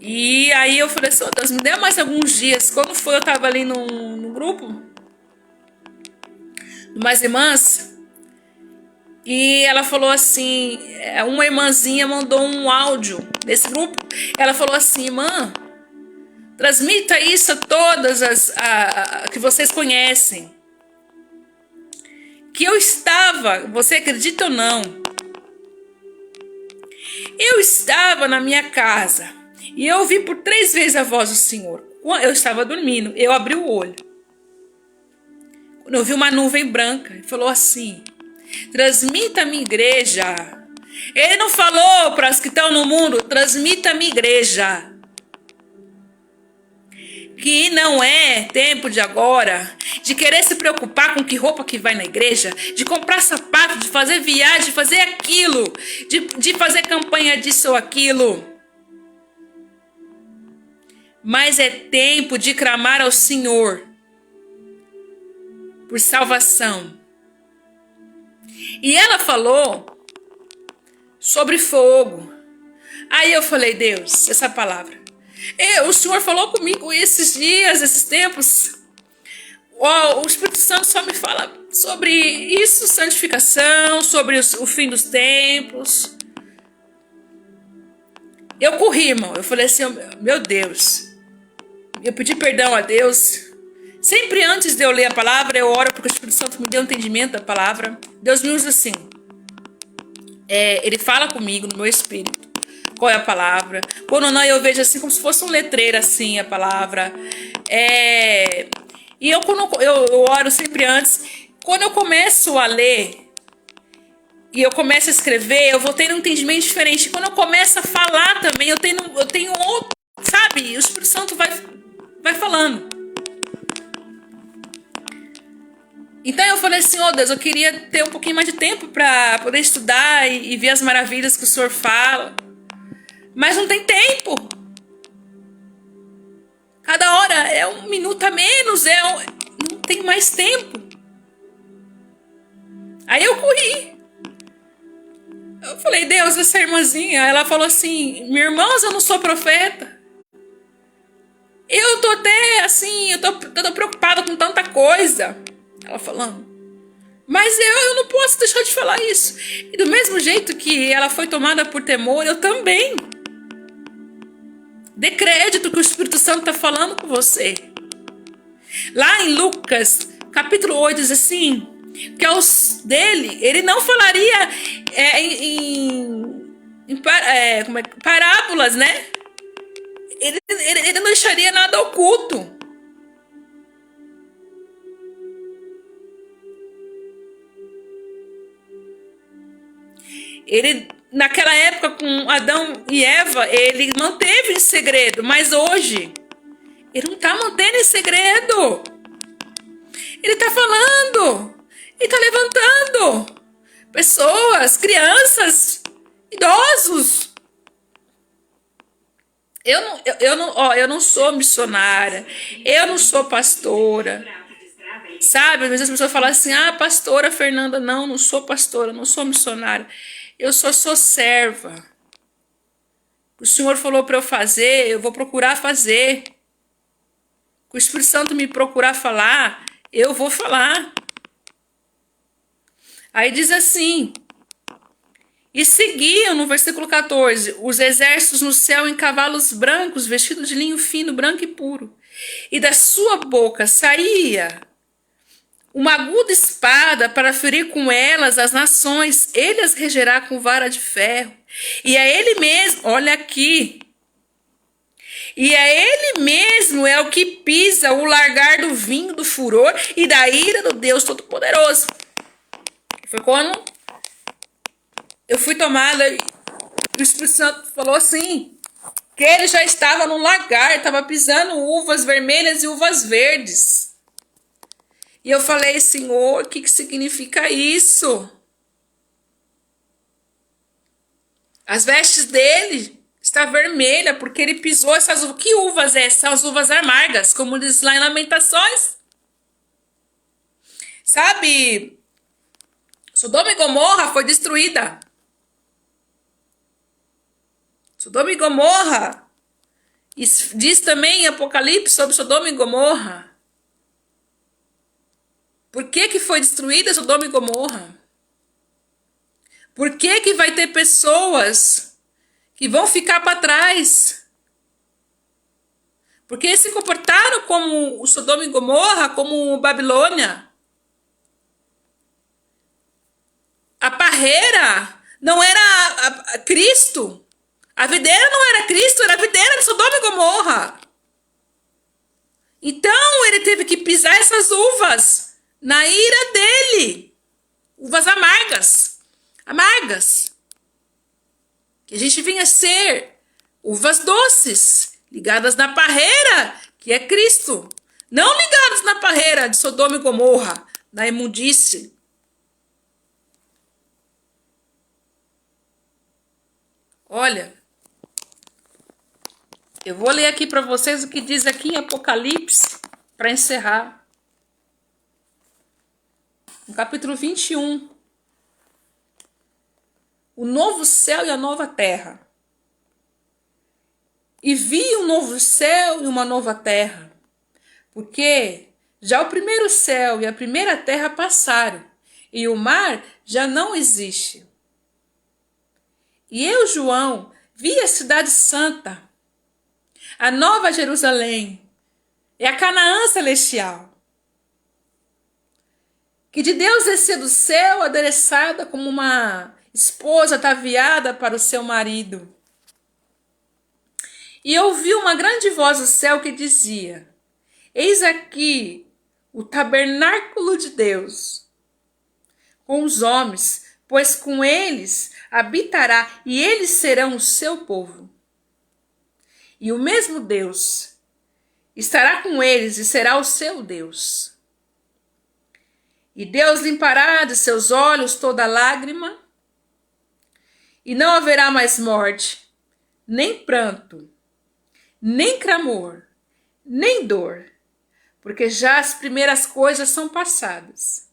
E aí eu falei assim, Deus, me dê mais alguns dias. Quando foi, eu tava ali no grupo de umas irmãs, e ela falou assim, uma irmãzinha mandou um áudio nesse grupo. Ela falou assim, irmã, transmita isso a todas as que vocês conhecem. Que eu estava, você acredita ou não? Eu estava na minha casa e eu ouvi por 3 vezes a voz do Senhor. Eu estava dormindo, eu abri o olho. Quando eu vi uma nuvem branca, ele falou assim, transmita a minha igreja. Ele não falou para os que estão no mundo, transmita a minha igreja. Que não é tempo de agora de querer se preocupar com que roupa que vai na igreja, de comprar sapato, de fazer viagem, de fazer aquilo, de fazer campanha disso ou aquilo. Mas é tempo de clamar ao Senhor por salvação. E ela falou sobre fogo. Aí eu falei, Deus, essa palavra. O Senhor falou comigo esses dias, esses tempos. O Espírito Santo só me fala sobre isso, santificação, sobre o fim dos tempos. Eu corri, irmão. Eu falei assim, meu Deus. Eu pedi perdão a Deus. Sempre antes de eu ler a palavra, eu oro porque o Espírito Santo me deu entendimento da palavra. Deus me usa assim. Ele fala comigo no meu espírito. Qual é a palavra? Quando não, eu vejo assim como se fosse um letreiro assim a palavra. E eu oro sempre antes. Quando eu começo a ler e eu começo a escrever, eu vou tendo um entendimento diferente. Quando eu começo a falar também, eu tenho outro, sabe? O Espírito Santo vai falando. Então eu falei assim, Deus, eu queria ter um pouquinho mais de tempo para poder estudar e ver as maravilhas que o Senhor fala. Mas não tem tempo. Cada hora é 1 minuto a menos, não tem mais tempo. Aí eu corri. Eu falei, Deus, essa irmãzinha, ela falou assim, minha irmã, eu não sou profeta. Eu tô até assim, eu tô preocupada com tanta coisa. Ela falando. Mas eu não posso deixar de falar isso. E do mesmo jeito que ela foi tomada por temor, eu também. Dê crédito que o Espírito Santo está falando com você. Lá em Lucas, capítulo 8, diz assim, que aos dele, ele não falaria parábolas, né? Ele não deixaria nada oculto. Ele, naquela época, com Adão e Eva, ele manteve em segredo. Mas hoje, ele não está mantendo em segredo. Ele está falando. Ele está levantando pessoas, crianças, idosos. Eu não sou missionária. Eu não sou pastora. Sabe, às vezes as pessoas falam assim, pastora Fernanda, não sou pastora, não sou missionária. Eu sou serva. O Senhor falou para eu fazer, eu vou procurar fazer. O Espírito Santo me procurar falar, eu vou falar. Aí diz assim: e seguiam, no versículo 14, os exércitos no céu em cavalos brancos, vestidos de linho fino, branco e puro. E da sua boca saía uma aguda espada para ferir com elas as nações. Ele as regerá com vara de ferro. E a ele mesmo, olha aqui. E a ele mesmo é o que pisa o largar do vinho do furor e da ira do Deus Todo-Poderoso. Foi quando eu fui tomada e o Espírito Santo falou assim, que ele já estava no lagar, estava pisando uvas vermelhas e uvas verdes. E eu falei, Senhor, o que significa isso? As vestes dele está vermelha porque ele pisou essas uvas. Que uvas é? São as uvas amargas, como diz lá em Lamentações. Sabe, Sodoma e Gomorra foi destruída. Sodoma e Gomorra. Diz também em Apocalipse sobre Sodoma e Gomorra. Por que foi destruída Sodoma e Gomorra? Por que vai ter pessoas que vão ficar para trás? Porque se comportaram como o Sodoma e Gomorra, como Babilônia. A parreira não era Cristo. A videira não era Cristo, era a videira de Sodoma e Gomorra. Então ele teve que pisar essas uvas na ira dele. Uvas amargas. Amargas. Que a gente vinha ser uvas doces, ligadas na parreira, que é Cristo. Não ligadas na parreira de Sodoma e Gomorra, na imundície. Olha, eu vou ler aqui para vocês o que diz aqui em Apocalipse, para encerrar. No capítulo 21. O novo céu e a nova terra. E vi um novo céu e uma nova terra, porque já o primeiro céu e a primeira terra passaram, e o mar já não existe. E eu, João, vi a cidade santa, a nova Jerusalém, é a Canaã celestial, que de Deus descia do céu, adereçada como uma esposa ataviada para o seu marido. E ouvi uma grande voz do céu que dizia: eis aqui o tabernáculo de Deus com os homens, pois com eles habitará e eles serão o seu povo. E o mesmo Deus estará com eles e será o seu Deus. E Deus limpará de seus olhos toda lágrima, e não haverá mais morte, nem pranto, nem clamor, nem dor, porque já as primeiras coisas são passadas.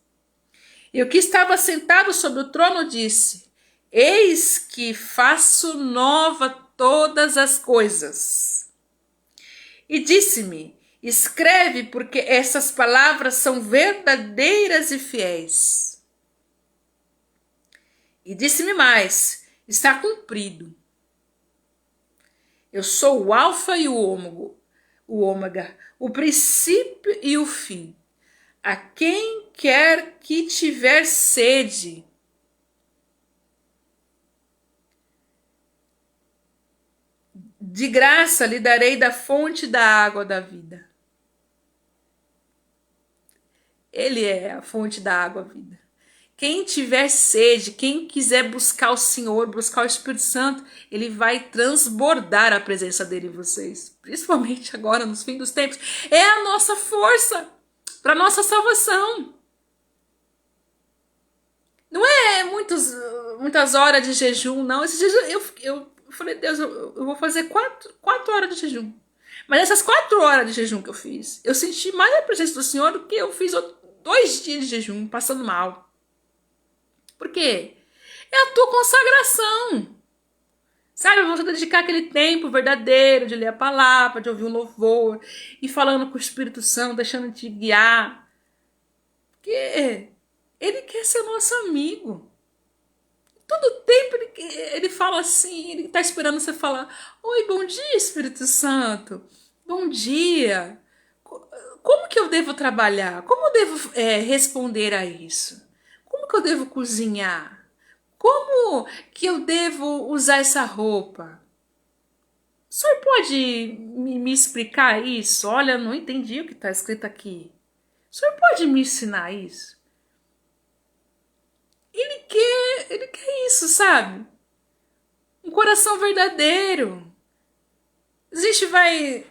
E o que estava sentado sobre o trono disse: eis que faço nova todas as coisas. E disse-me: escreve, porque essas palavras são verdadeiras e fiéis. E disse-me mais: está cumprido. Eu sou o alfa e o ômega, o princípio e o fim. A quem quer que tiver sede, de graça lhe darei da fonte da água da vida. Ele é a fonte da água da vida. Quem tiver sede, quem quiser buscar o Senhor, buscar o Espírito Santo, ele vai transbordar a presença dele em vocês. Principalmente agora, nos fins dos tempos. É a nossa força para nossa salvação. Não é muitas horas de jejum, não. Esse jejum, eu falei, Deus, eu vou fazer 4 horas de jejum. Mas essas 4 horas de jejum que eu fiz, eu senti mais a presença do Senhor do que eu fiz 2 dias de jejum, passando mal. Por quê? É a tua consagração. Sabe, você dedicar aquele tempo verdadeiro de ler a palavra, de ouvir um louvor, e falando com o Espírito Santo, deixando te guiar. Porque Ele quer ser nosso amigo. Todo tempo ele fala assim, ele está esperando você falar: oi, bom dia, Espírito Santo. Bom dia. Como que eu devo trabalhar? Como eu devo responder a isso? Como que eu devo cozinhar? Como que eu devo usar essa roupa? O senhor pode me explicar isso? Olha, eu não entendi o que está escrito aqui. O senhor pode me ensinar isso? Ele quer isso, sabe? Um coração verdadeiro. Existe, vai.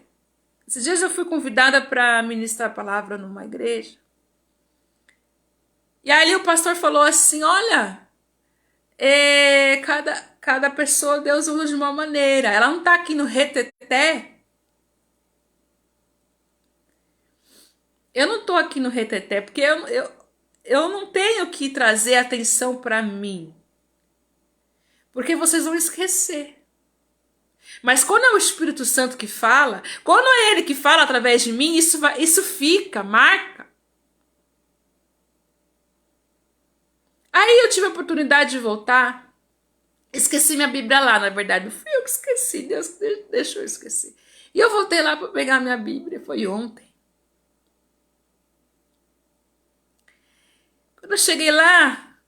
Esses dias eu fui convidada para ministrar a palavra numa igreja. E aí o pastor falou assim: olha, cada pessoa Deus usa de uma maneira. Ela não está aqui no reteté. Eu não estou aqui no reteté, porque eu não tenho que trazer atenção para mim. Porque vocês vão esquecer. Mas quando é o Espírito Santo que fala, quando é Ele que fala através de mim, isso fica, marca. Aí eu tive a oportunidade de voltar. Esqueci minha Bíblia lá, na verdade. Não fui eu que esqueci, Deus deixou eu esquecer. E eu voltei lá para pegar minha Bíblia, foi ontem. Quando eu cheguei lá,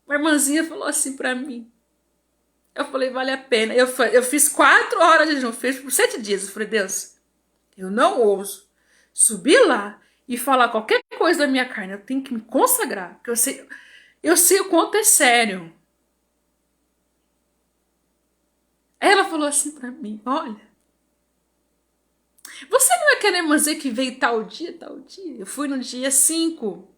uma irmãzinha falou assim para mim. Eu falei, vale a pena. Eu fiz 4 horas de jejum, fiz por 7 dias. Eu falei, Deus, eu não ouso subir lá e falar qualquer coisa da minha carne. Eu tenho que me consagrar, porque eu sei o quanto é sério. Aí ela falou assim pra mim, olha, você não é aquela irmãzinha que veio tal dia, tal dia? Eu fui no dia 5.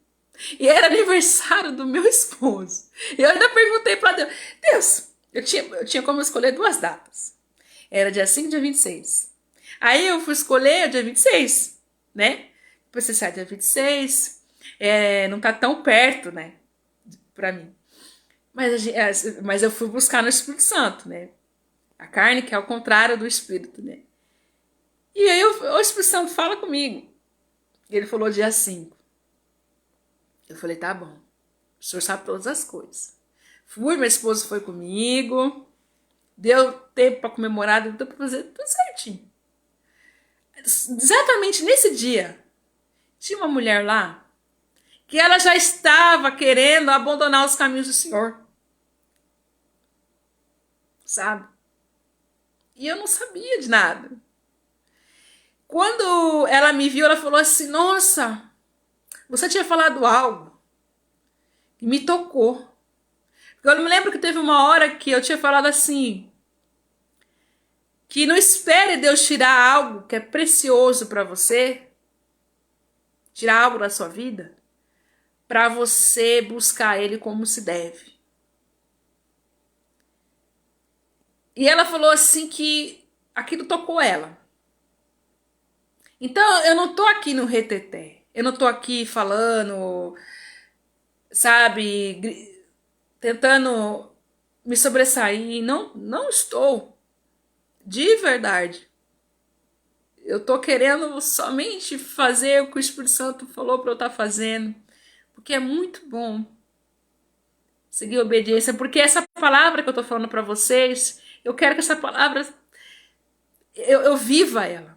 E era aniversário do meu esposo. Eu ainda perguntei pra Deus, Deus, eu tinha como escolher 2 datas. Era dia 5 e dia 26. Aí eu fui escolher o dia 26, né? Pensei, sai dia 26, não tá tão perto, né? Pra mim. Mas eu fui buscar no Espírito Santo, né? A carne que é ao contrário do Espírito, né? E aí o Espírito Santo fala comigo. Ele falou dia 5. Eu falei, tá bom. O senhor sabe todas as coisas. Fui, meu esposo foi comigo. Deu tempo para comemorar, deu tempo para fazer tudo certinho. Exatamente nesse dia, tinha uma mulher lá que ela já estava querendo abandonar os caminhos do Senhor. Sabe? E eu não sabia de nada. Quando ela me viu, ela falou assim, nossa, você tinha falado algo que me tocou. Eu me lembro que teve uma hora que eu tinha falado assim, que não espere Deus tirar algo que é precioso para você, tirar algo da sua vida, para você buscar Ele como se deve. E ela falou assim que aquilo tocou ela. Então eu não tô aqui no reteté, eu não tô aqui falando, sabe, tentando me sobressair, não estou, de verdade. Eu tô querendo somente fazer o que o Espírito Santo falou para eu estar fazendo, porque é muito bom seguir a obediência, porque essa palavra que eu tô falando para vocês, eu quero que essa palavra, eu viva ela,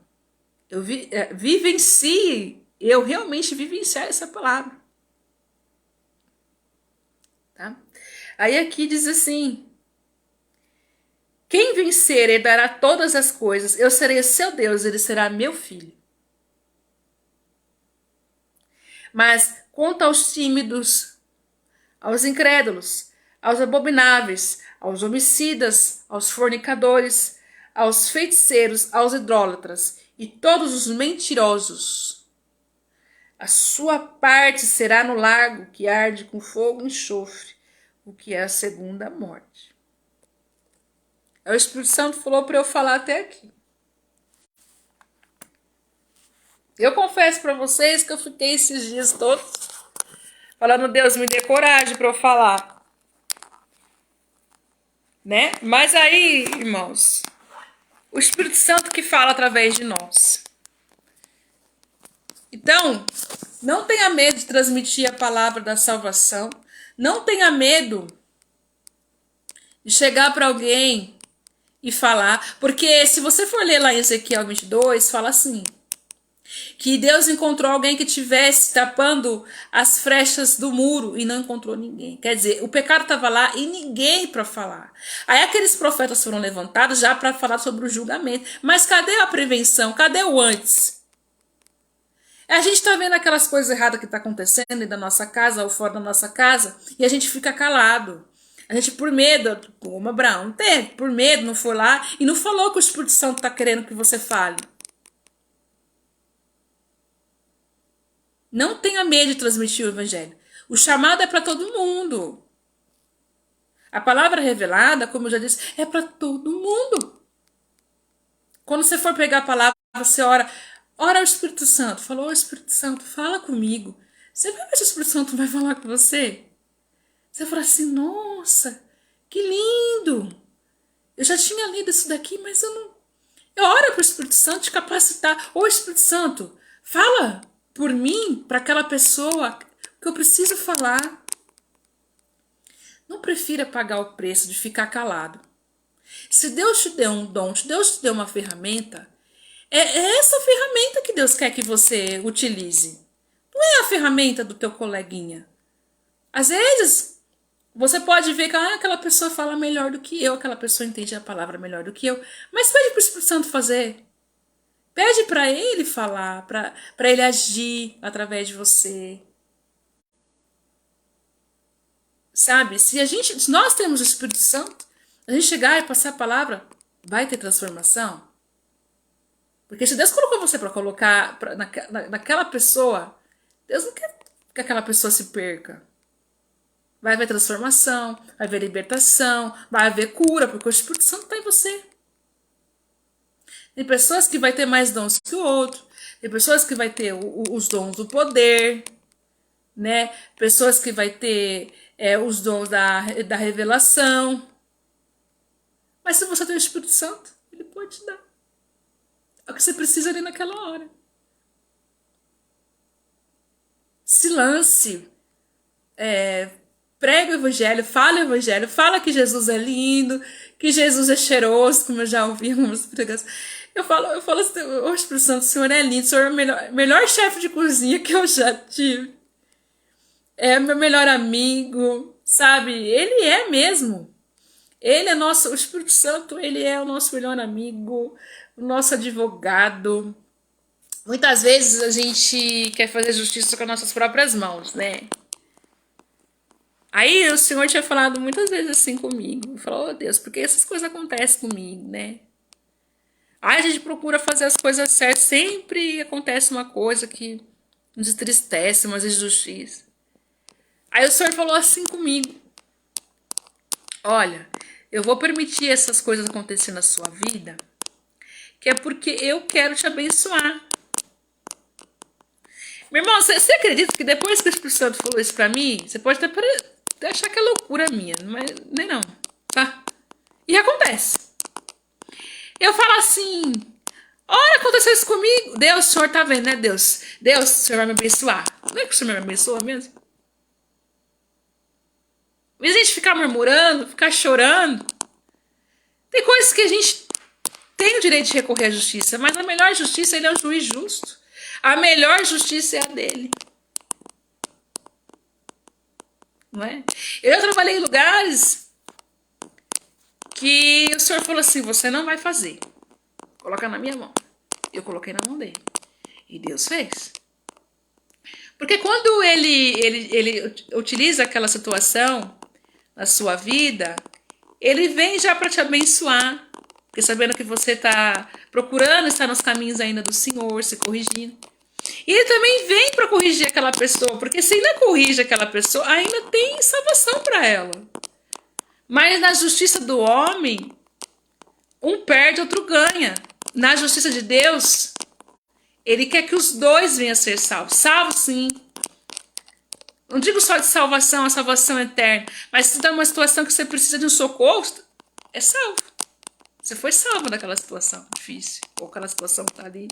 vivencie, eu realmente vivenciar essa palavra, tá? Aí aqui diz assim, quem vencer herdará todas as coisas, eu serei seu Deus, ele será meu filho. Mas quanto aos tímidos, aos incrédulos, aos abomináveis, aos homicidas, aos fornicadores, aos feiticeiros, aos idólatras e todos os mentirosos, a sua parte será no lago que arde com fogo e enxofre, o que é a segunda morte. O Espírito Santo falou para eu falar até aqui. Eu confesso para vocês que eu fiquei esses dias todos falando, Deus, me dê coragem para eu falar. Né? Mas aí, irmãos, o Espírito Santo que fala através de nós. Então, Não tenha medo de transmitir a palavra da salvação. Não tenha medo de chegar para alguém e falar. Porque se você for ler lá em Ezequiel 22, fala assim: que Deus encontrou alguém que tivesse tapando as frechas do muro e não encontrou ninguém. Quer dizer, o pecado estava lá e ninguém para falar. Aí aqueles profetas foram levantados já para falar sobre o julgamento. Mas cadê a prevenção? Cadê o antes? A gente está vendo aquelas coisas erradas que está acontecendo dentro da nossa casa ou fora da nossa casa e a gente fica calado. A gente, por medo, como Abraão teve, por medo, não foi lá e não falou que o Espírito Santo está querendo que você fale. Não tenha medo de transmitir o evangelho. O chamado é para todo mundo. A palavra revelada, como eu já disse, é para todo mundo. Quando você for pegar a palavra, você ora ao Espírito Santo. Falou, Espírito Santo, fala comigo. Você vai ver se o Espírito Santo vai falar com você? Você fala assim, nossa, que lindo. Eu já tinha lido isso daqui, mas eu não... Eu oro para o Espírito Santo te capacitar. Ô Espírito Santo, fala por mim, para aquela pessoa que eu preciso falar. Não prefira pagar o preço de ficar calado. Se Deus te deu um dom, se Deus te deu uma ferramenta, é essa ferramenta que Deus quer que você utilize. Não é a ferramenta do teu coleguinha. Às vezes, você pode ver que aquela pessoa fala melhor do que eu, aquela pessoa entende a palavra melhor do que eu, mas pede para o Espírito Santo fazer. Pede para ele falar, para ele agir através de você. Sabe? Se nós temos o Espírito Santo, a gente chegar e passar a palavra, vai ter transformação. Porque se Deus colocou você para colocar naquela pessoa, Deus não quer que aquela pessoa se perca. Vai haver transformação, vai haver libertação, vai haver cura, porque o Espírito Santo está em você. Tem pessoas que vai ter mais dons que o outro, tem pessoas que vai ter os dons do poder, né? Pessoas que vai ter os dons da revelação. Mas se você tem o Espírito Santo, ele pode te dar. É o que você precisa ali naquela hora. Se lance, prega o evangelho, fala que Jesus é lindo, que Jesus é cheiroso, como eu já ouvi algumas pregações. Eu falo assim, ô Espírito Santo, o Senhor é lindo, o Senhor é o melhor chefe de cozinha que eu já tive. É meu melhor amigo, sabe? Ele é mesmo. Ele é nosso, o Espírito Santo, ele é o nosso melhor amigo, o nosso advogado. Muitas vezes a gente quer fazer justiça com as nossas próprias mãos, né? Aí o Senhor tinha falado muitas vezes assim comigo. Falou, oh Deus, por que essas coisas acontecem comigo, né? Aí a gente procura fazer as coisas certas, sempre acontece uma coisa que nos entristece, umas injustiças. Aí o Senhor falou assim comigo: olha, eu vou permitir essas coisas acontecerem na sua vida, que é porque eu quero te abençoar. Meu irmão, você acredita que depois que o Espírito Santo falou isso pra mim, você pode até achar que é loucura minha, mas nem não, tá? E acontece. Eu falo assim, olha, aconteceu isso comigo. Deus, o Senhor tá vendo, né, Deus? Deus, o Senhor vai me abençoar. Não é que o Senhor me abençoa mesmo? Em vez de a gente ficar murmurando, ficar chorando, tem coisas que a gente tem o direito de recorrer à justiça, mas a melhor justiça, ele é um juiz justo. A melhor justiça é a dele. Não é? Eu trabalhei em lugares que o Senhor falou assim, você não vai fazer. Coloca na minha mão. Eu coloquei na mão dele. E Deus fez. Porque quando ele utiliza aquela situação na sua vida, ele vem já para te abençoar. Porque sabendo que você está procurando estar nos caminhos ainda do Senhor, se corrigindo. E ele também vem para corrigir aquela pessoa. Porque se ele corrige aquela pessoa, ainda tem salvação para ela. Mas na justiça do homem, um perde, outro ganha. Na justiça de Deus, ele quer que os dois venham a ser salvos. Salvos, sim. Não digo só de salvação, a salvação eterna. Mas se está numa situação que você precisa de um socorro, é salvo. Você foi salvo daquela situação difícil. Ou aquela situação que está ali.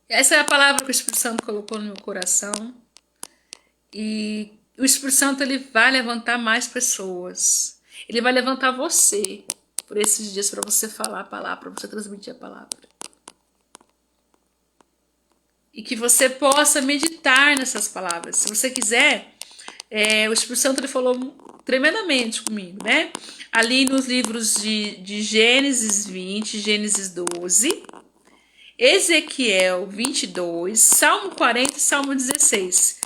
Essa é a palavra que o Espírito Santo colocou no meu coração. E o Espírito Santo, ele vai levantar mais pessoas. Ele vai levantar você por esses dias para você falar a palavra, para você transmitir a palavra. E que você possa meditar nessas palavras. Se você quiser, o Espírito Santo, ele falou tremendamente comigo, né? Ali nos livros de Gênesis 20, Gênesis 12, Ezequiel 22, Salmo 40 e Salmo 16.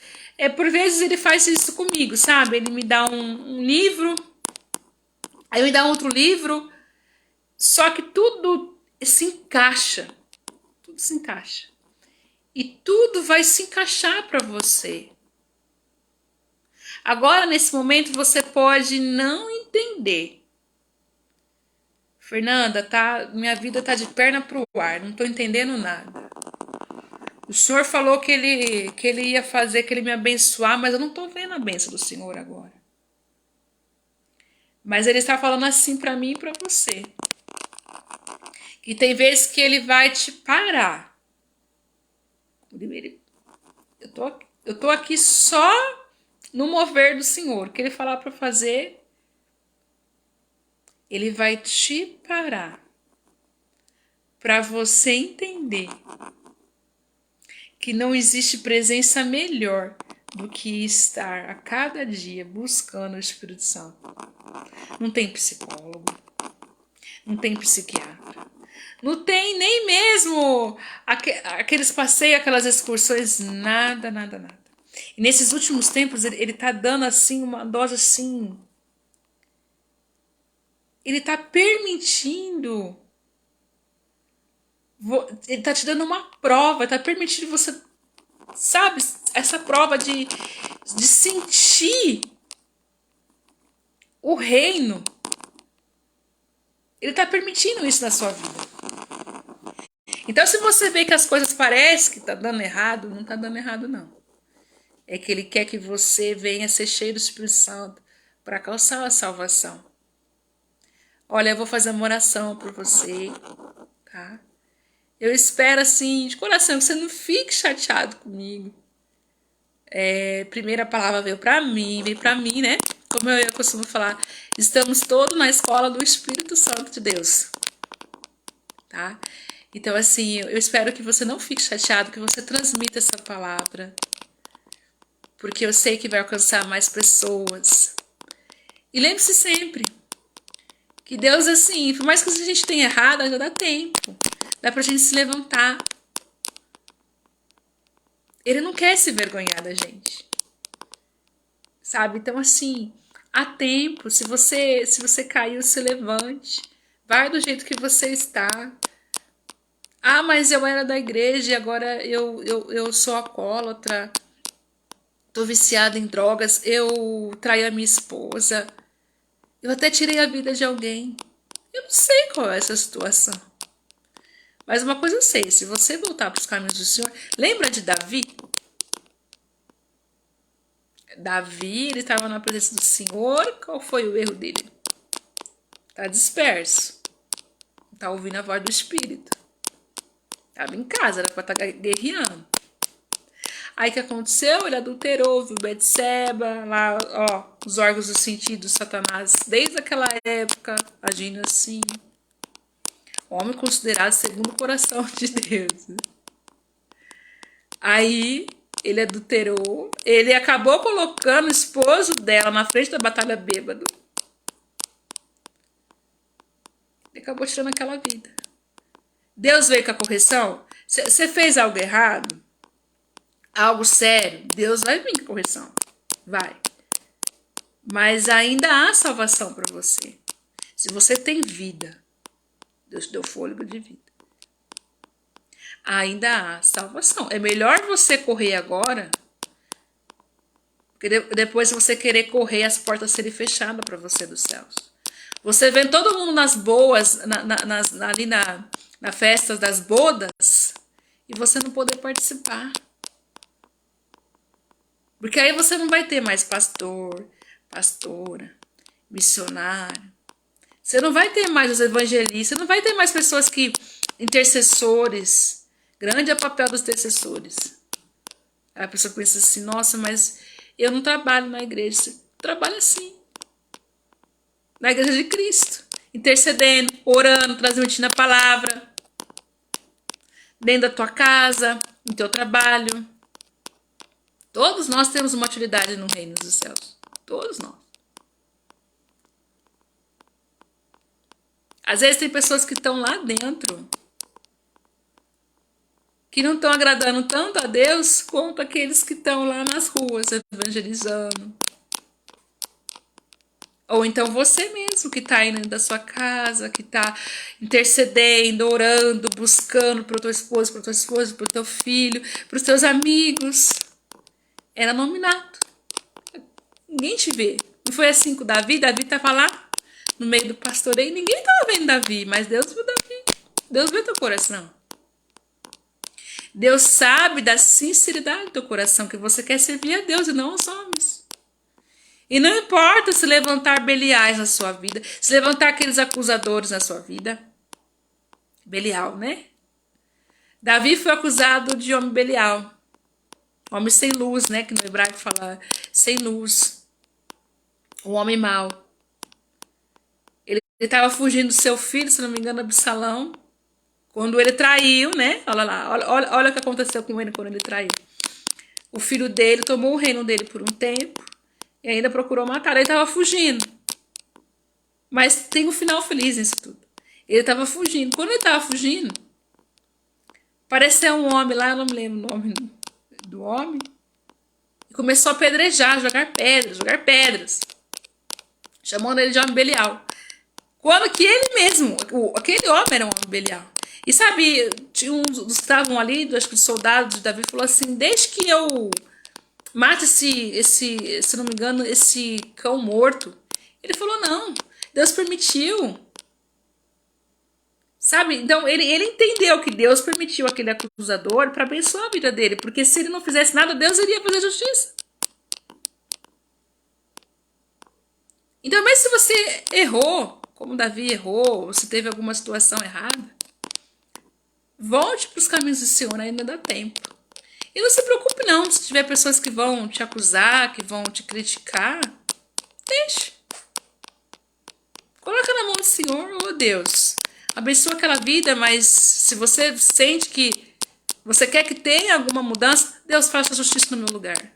Por vezes ele faz isso comigo, sabe? Ele me dá um livro, aí me dá outro livro, só que tudo se encaixa. Tudo se encaixa. E tudo vai se encaixar para você. Agora, nesse momento, você pode não entender. Fernanda, minha vida tá de perna pro ar, não tô entendendo nada. O Senhor falou que ele ia fazer, que ele me abençoar, mas eu não tô vendo a bênção do Senhor agora. Mas ele está falando assim para mim e para você. Que tem vezes que ele vai te parar. Eu tô aqui só no mover do Senhor. O que ele falar para fazer, ele vai te parar. Para você entender que não existe presença melhor do que estar a cada dia buscando o Espírito Santo. Não tem psicólogo, não tem psiquiatra, não tem nem mesmo aqueles passeios, aquelas excursões, nada, nada, nada. E nesses últimos tempos ele tá dando assim uma dose assim, ele tá permitindo, ele tá te dando uma prova, tá permitindo você, sabe, essa prova de sentir o reino. Ele está permitindo isso na sua vida. Então, se você vê que as coisas parecem que tá dando errado, não tá dando errado, não. É que ele quer que você venha ser cheio do Espírito Santo para alcançar a salvação. Olha, eu vou fazer uma oração por você, tá? Eu espero, assim, de coração, que você não fique chateado comigo. Primeira palavra veio para mim, né? Como eu costumo falar, estamos todos na escola do Espírito Santo de Deus, tá? Então, assim, eu espero que você não fique chateado, que você transmita essa palavra, porque eu sei que vai alcançar mais pessoas. E lembre-se sempre que Deus, assim, por mais que a gente tenha errado, ainda dá tempo, dá pra gente se levantar. Ele não quer se envergonhar da gente, sabe? Então, assim, há tempo. Se você caiu, se levante. Vai do jeito que você está. Ah, mas eu era da igreja e agora eu sou alcoólatra. Tô viciada em drogas. Eu traí a minha esposa. Eu até tirei a vida de alguém. Eu não sei qual é essa situação. Mas uma coisa eu sei, se você voltar para os caminhos do Senhor... Lembra de Davi? Davi, ele estava na presença do Senhor. Qual foi o erro dele? Tá disperso. Não tá ouvindo a voz do Espírito. Tava em casa, era para estar guerreando. Aí o que aconteceu? Ele adulterou, viu Betseba, lá, ó, os órgãos do sentido, Satanás, desde aquela época, agindo assim. Homem considerado segundo o coração de Deus. Aí ele adulterou, ele acabou colocando o esposo dela na frente da batalha bêbado. Ele acabou tirando aquela vida. Deus veio com a correção. Você fez algo errado, algo sério, Deus vai vir com a correção. Vai. Mas ainda há salvação para você. Se você tem vida, Deus te deu fôlego de vida. Ainda há salvação. É melhor você correr agora, porque depois você querer correr, as portas serem fechadas para você dos céus. Você vê todo mundo nas boas, ali na festa das bodas, e você não poder participar. Porque aí você não vai ter mais pastor, pastora, missionário. Você não vai ter mais os evangelistas, não vai ter mais pessoas que, intercessores, Grande é o papel dos intercessores. Aí a pessoa pensa assim, nossa, mas eu não trabalho na igreja. Você trabalha sim. Na igreja de Cristo. Intercedendo, orando, transmitindo a palavra. Dentro da tua casa, no teu trabalho. Todos nós temos uma utilidade no reino dos céus. Todos nós. Às vezes tem pessoas que estão lá dentro que não estão agradando tanto a Deus quanto aqueles que estão lá nas ruas evangelizando. Ou então você mesmo que está aí dentro da sua casa, que está intercedendo, orando, buscando para o teu esposo, para o teu esposo, para o teu filho, para os teus amigos. Era nominato. Ninguém te vê. Não foi assim com Davi? Davi estava lá no meio do pastoreio. Ninguém estava vendo Davi, mas Deus viu Davi. Deus vê teu coração. Deus sabe da sinceridade do teu coração, que você quer servir a Deus e não aos homens. E não importa se levantar Beliais na sua vida, se levantar aqueles acusadores na sua vida. Belial, né? Davi foi acusado de homem Belial. Homem sem luz, né? Que no hebraico fala sem luz. Um homem mau. Ele estava fugindo do seu filho, se não me engano, Absalão. Quando ele traiu, né? Olha lá, olha o que aconteceu com ele quando ele traiu. O filho dele tomou o reino dele por um tempo e ainda procurou matar. Ele estava fugindo. Mas tem um final feliz nisso tudo. Ele estava fugindo. Quando ele estava fugindo, apareceu um homem lá, eu não me lembro o nome do homem, e começou a apedrejar, jogar pedras, chamando ele de homem Belial. Quando que ele mesmo, aquele homem era um homem Belial. E sabe, tinha um dos que estavam ali, acho que os soldados de Davi, falou assim, desde que eu mate se não me engano, esse cão morto. Ele falou, não, Deus permitiu. Sabe, então ele entendeu que Deus permitiu aquele acusador para abençoar a vida dele, porque se ele não fizesse nada, Deus iria fazer justiça. Então, mesmo se você errou, como Davi errou, você teve alguma situação errada, volte para os caminhos do Senhor, ainda dá tempo. E não se preocupe não, se tiver pessoas que vão te acusar, que vão te criticar, deixe. Coloca na mão do Senhor, oh Deus, abençoa aquela vida, mas se você sente que você quer que tenha alguma mudança, Deus faça justiça no meu lugar.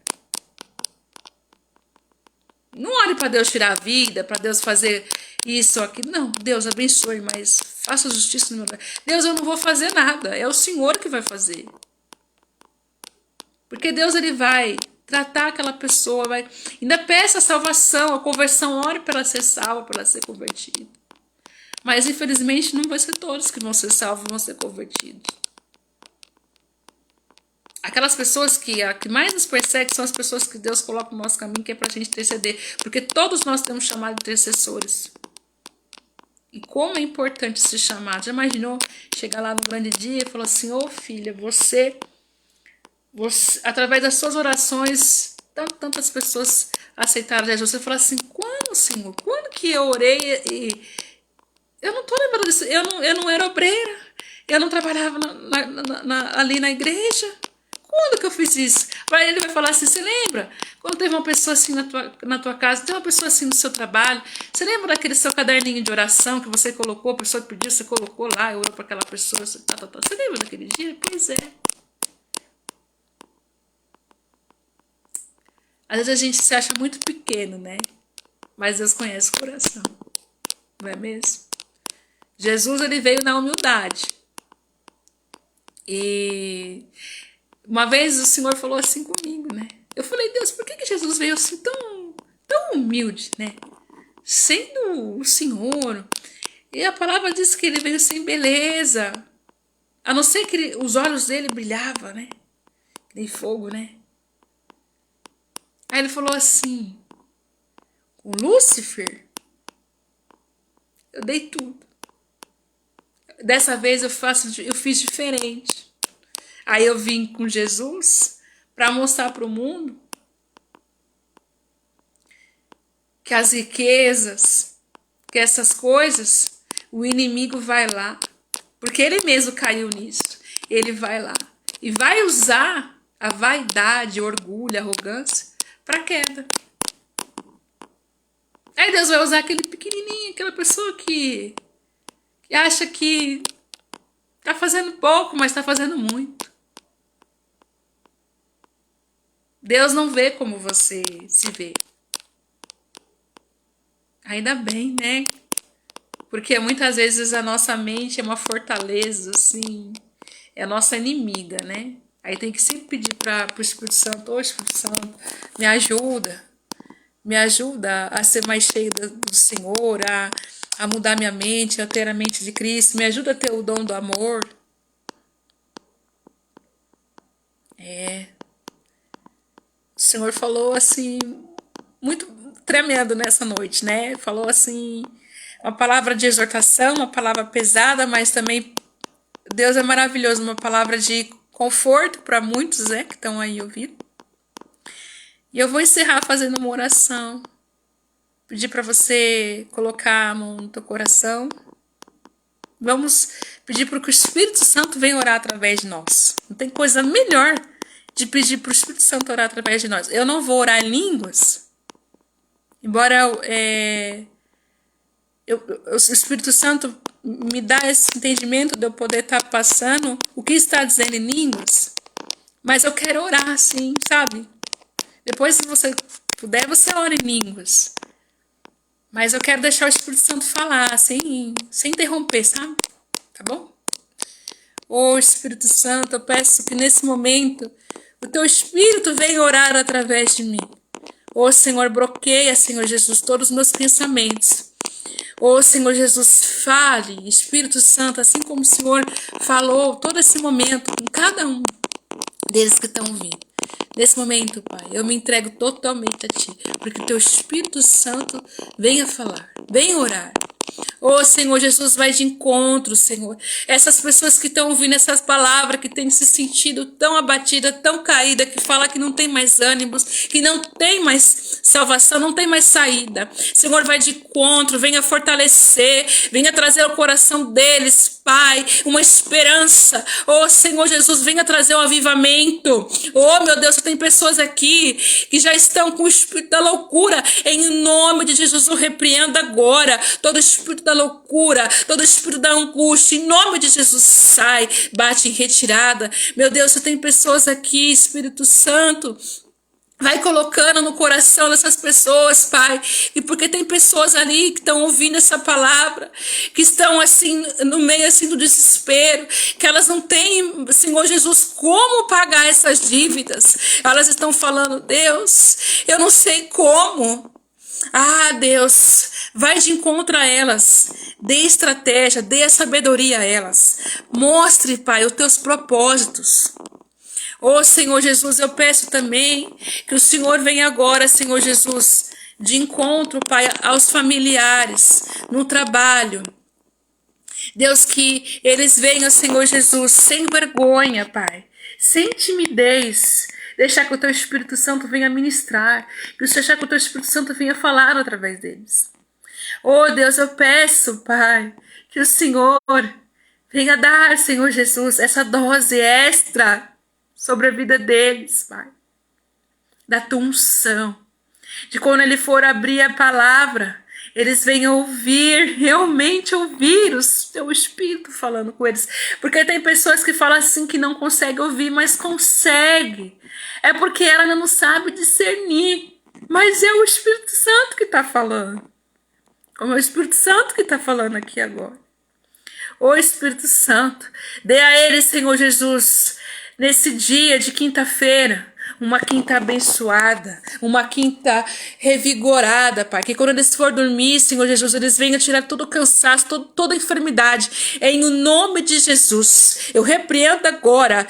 Não olhe para Deus tirar a vida, para Deus fazer isso ou aquilo. Não, Deus abençoe, mas faça justiça no meu lugar. Deus, eu não vou fazer nada, é o Senhor que vai fazer. Porque Deus, ele vai tratar aquela pessoa, vai ainda peça a salvação, a conversão, ore para ela ser salva, para ela ser convertida. Mas infelizmente não vai ser todos que vão ser salvos, vão ser convertidos. Aquelas pessoas que mais nos perseguem são as pessoas que Deus coloca no nosso caminho, que é para a gente interceder. Porque todos nós temos chamado de intercessores. E como é importante esse chamado. Já imaginou chegar lá no grande dia e falar assim, ô filha, você, através das suas orações, tantas pessoas aceitaram Jesus. Você fala assim, quando, Senhor? Quando que eu orei e eu não estou lembrando disso, eu não era obreira, eu não trabalhava ali na igreja. Quando que eu fiz isso? Aí ele vai falar assim, você lembra? Quando teve uma pessoa assim na tua casa, tem uma pessoa assim no seu trabalho, você lembra daquele seu caderninho de oração que você colocou, a pessoa pediu, você colocou lá, orou para aquela pessoa, você lembra daquele dia? Pois é. Às vezes a gente se acha muito pequeno, né? Mas Deus conhece o coração, não é mesmo? Jesus, ele veio na humildade. E uma vez o Senhor falou assim comigo, né? Eu falei, Deus, por que Jesus veio assim tão humilde, né? Sendo o Senhor. E a palavra diz que ele veio sem beleza. A não ser que os olhos dele brilhavam, né? Que nem fogo, né? Aí ele falou assim, com Lúcifer, eu dei tudo. Dessa vez eu fiz diferente. Aí eu vim com Jesus para mostrar para o mundo que as riquezas, que essas coisas, o inimigo vai lá, porque ele mesmo caiu nisso. Ele vai lá e vai usar a vaidade, orgulho, arrogância para queda. Aí Deus vai usar aquele pequenininho, aquela pessoa que acha que tá fazendo pouco, mas tá fazendo muito. Deus não vê como você se vê. Ainda bem, né? Porque muitas vezes a nossa mente é uma fortaleza, assim, é a nossa inimiga, né? Aí tem que sempre pedir para o Espírito Santo, ô Espírito Santo, me ajuda a ser mais cheio do Senhor, a mudar minha mente, a ter a mente de Cristo, me ajuda a ter o dom do amor. O Senhor falou assim, muito tremendo nessa noite, né? Falou assim, uma palavra de exortação, uma palavra pesada, mas também Deus é maravilhoso, uma palavra de conforto para muitos, né, que estão aí ouvindo. E eu vou encerrar fazendo uma oração. Pedir para você colocar a mão no teu coração. Vamos pedir para que o Espírito Santo venha orar através de nós. Não tem coisa melhor de pedir para o Espírito Santo orar através de nós. Eu não vou orar em línguas, embora o Espírito Santo me dá esse entendimento de eu poder estar passando o que está dizendo em línguas. Mas eu quero orar assim, sabe? Depois, se você puder, você ora em línguas. Mas eu quero deixar o Espírito Santo falar, sem interromper, sabe? Tá bom? Ô Espírito Santo, eu peço que nesse momento o teu Espírito venha orar através de mim. Ô Senhor, bloqueia, Senhor Jesus, todos os meus pensamentos. Ô Senhor Jesus, fale, Espírito Santo, assim como o Senhor falou todo esse momento com cada um deles que estão vindo. Nesse momento, Pai, eu me entrego totalmente a Ti, porque Teu Espírito Santo venha falar, venha orar. Ô Senhor Jesus, vai de encontro, Senhor. Essas pessoas que estão ouvindo essas palavras, que têm se sentido tão abatida, tão caída, que fala que não tem mais ânimos, que não tem mais salvação, não tem mais saída. Senhor, vai de encontro, venha fortalecer, venha trazer ao coração deles, Pai, uma esperança. Ô Senhor Jesus, venha trazer um avivamento. Oh meu Deus, tem pessoas aqui que já estão com o espírito da loucura. Em nome de Jesus, eu repreendo agora todo espírito da loucura, todo espírito da angústia. Em nome de Jesus, sai, bate em retirada. Meu Deus, tem pessoas aqui, Espírito Santo, vai colocando no coração dessas pessoas, Pai. E porque tem pessoas ali que estão ouvindo essa palavra, que estão assim, no meio assim do desespero, que elas não têm, Senhor Jesus, como pagar essas dívidas. Elas estão falando, Deus, eu não sei como. Ah, Deus, vai de encontro a elas, dê estratégia, dê sabedoria a elas. Mostre, Pai, os teus propósitos. Ô Senhor Jesus, eu peço também que o Senhor venha agora, Senhor Jesus, de encontro, Pai, aos familiares, no trabalho. Deus, que eles venham, Senhor Jesus, sem vergonha, Pai, sem timidez. Deixar que o Teu Espírito Santo venha ministrar, deixar que o Teu Espírito Santo venha falar através deles. Oh Deus, eu peço, Pai, que o Senhor venha dar, Senhor Jesus, essa dose extra sobre a vida deles, Pai, da Tua unção, de quando Ele for abrir a palavra, eles venham ouvir, realmente ouvir o Teu Espírito falando com eles. Porque tem pessoas que falam assim que não conseguem ouvir, mas consegue. É porque ela ainda não sabe discernir. Mas é o Espírito Santo que está falando. Como é o Espírito Santo que está falando aqui agora. Ô Espírito Santo, dê a eles, Senhor Jesus, nesse dia de quinta-feira, uma quinta abençoada, uma quinta revigorada, Pai. Que quando eles for dormir, Senhor Jesus, eles venham tirar todo o cansaço, toda a enfermidade. Em nome de Jesus, eu repreendo agora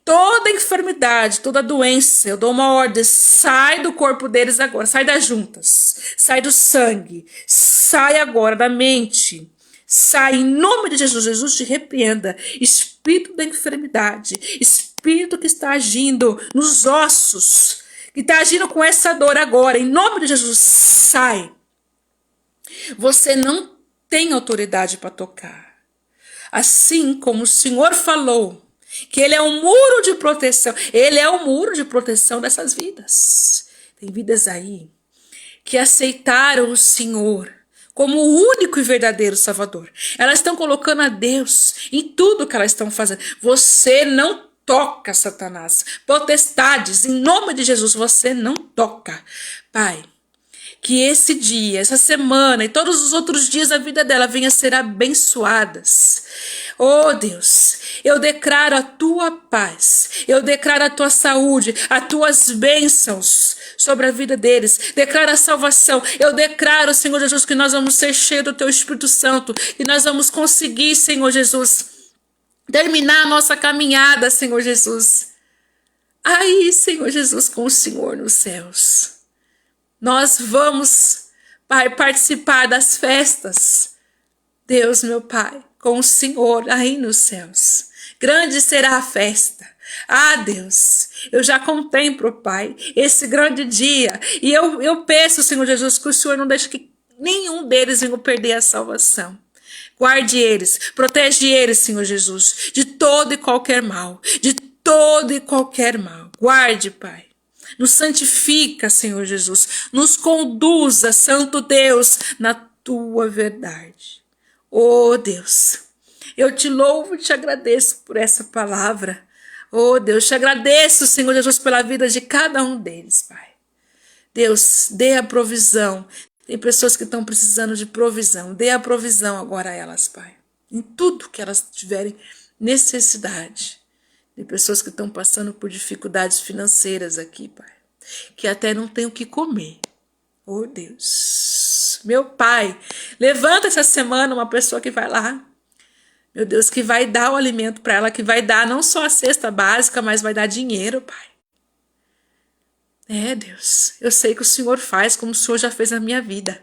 toda enfermidade, toda doença. Eu dou uma ordem, sai do corpo deles agora, sai das juntas, sai do sangue, sai agora da mente. Sai em nome de Jesus. Jesus te repreenda. Espírito da enfermidade, espírito que está agindo nos ossos, que está agindo com essa dor agora, em nome de Jesus, sai. Você não tem autoridade para tocar. Assim como o Senhor falou que Ele é um muro de proteção. Ele é o muro de proteção dessas vidas. Tem vidas aí que aceitaram o Senhor como o único e verdadeiro Salvador. Elas estão colocando a Deus em tudo que elas estão fazendo. Você não toca, Satanás. Potestades, em nome de Jesus, você não toca. Pai, que esse dia, essa semana e todos os outros dias da vida dela venham a ser abençoadas. Oh Deus, eu declaro a tua paz, eu declaro a tua saúde, as tuas bênçãos sobre a vida deles, declaro a salvação, eu declaro, Senhor Jesus, que nós vamos ser cheios do teu Espírito Santo, e nós vamos conseguir, Senhor Jesus, terminar a nossa caminhada, Senhor Jesus, aí, Senhor Jesus, com o Senhor nos céus. Nós vamos, Pai, participar das festas, Deus, meu Pai, com o Senhor aí nos céus. Grande será a festa. Ah, Deus, eu já contemplo, Pai, esse grande dia. E eu peço, Senhor Jesus, que o Senhor não deixe que nenhum deles venha perder a salvação. Guarde eles, protege eles, Senhor Jesus, de todo e qualquer mal. De todo e qualquer mal. Guarde, Pai. Nos santifica, Senhor Jesus. Nos conduza, Santo Deus, na tua verdade. Oh, Deus, eu te louvo e te agradeço por essa palavra. Oh, Deus, te agradeço, Senhor Jesus, pela vida de cada um deles, Pai. Deus, dê a provisão. Tem pessoas que estão precisando de provisão. Dê a provisão agora a elas, Pai. Em tudo que elas tiverem necessidade. Tem pessoas que estão passando por dificuldades financeiras aqui, Pai. Que até não tem o que comer. Oh, Deus. Meu Pai, levanta essa semana uma pessoa que vai lá. Meu Deus, que vai dar o alimento para ela, que vai dar não só a cesta básica, mas vai dar dinheiro, Pai. É, Deus, eu sei que o Senhor faz como o Senhor já fez na minha vida.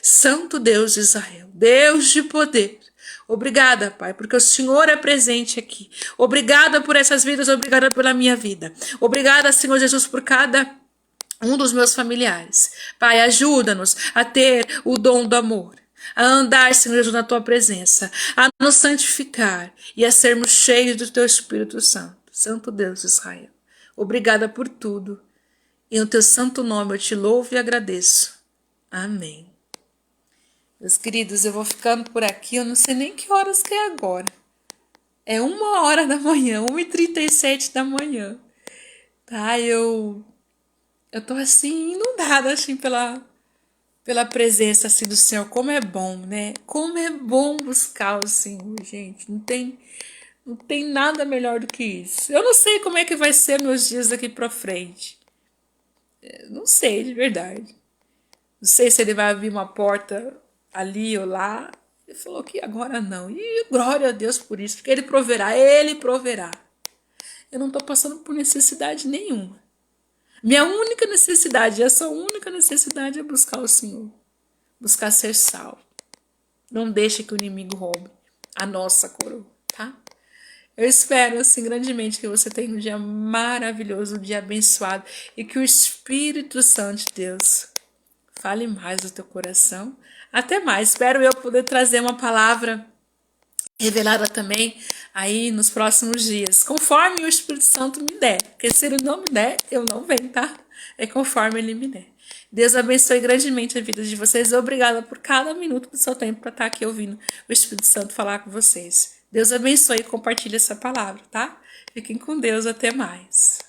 Santo Deus de Israel, Deus de poder. Obrigada, Pai, porque o Senhor é presente aqui. Obrigada por essas vidas, obrigada pela minha vida. Obrigada, Senhor Jesus, por cada um dos meus familiares. Pai, ajuda-nos a ter o dom do amor, a andar, Senhor Jesus, na tua presença, a nos santificar e a sermos cheios do teu Espírito Santo. Santo Deus de Israel, obrigada por tudo. E no teu santo nome eu te louvo e agradeço. Amém. Meus queridos, eu vou ficando por aqui, eu não sei nem que horas que é agora. É 1h da manhã, 1h37 da manhã. Tá, eu tô assim, inundada assim pela presença assim do Senhor. Como é bom, né? Como é bom buscar o Senhor, gente. Não tem nada melhor do que isso. Eu não sei como é que vai ser meus dias daqui pra frente. Não sei, de verdade. Não sei se ele vai abrir uma porta ali ou lá. Ele falou que agora não. E glória a Deus por isso, porque ele proverá, ele proverá. Eu não estou passando por necessidade nenhuma. Minha única necessidade, essa única necessidade é buscar o Senhor. Buscar ser salvo. Não deixe que o inimigo roube a nossa coroa, tá? Eu espero, assim, grandemente que você tenha um dia maravilhoso, um dia abençoado e que o Espírito Santo de Deus fale mais do teu coração. Até mais. Espero eu poder trazer uma palavra revelada também aí nos próximos dias, conforme o Espírito Santo me der. Porque se ele não me der, eu não venho, tá? É conforme ele me der. Deus abençoe grandemente a vida de vocês. Obrigada por cada minuto do seu tempo para estar aqui ouvindo o Espírito Santo falar com vocês. Deus abençoe e compartilhe essa palavra, tá? Fiquem com Deus. Até mais.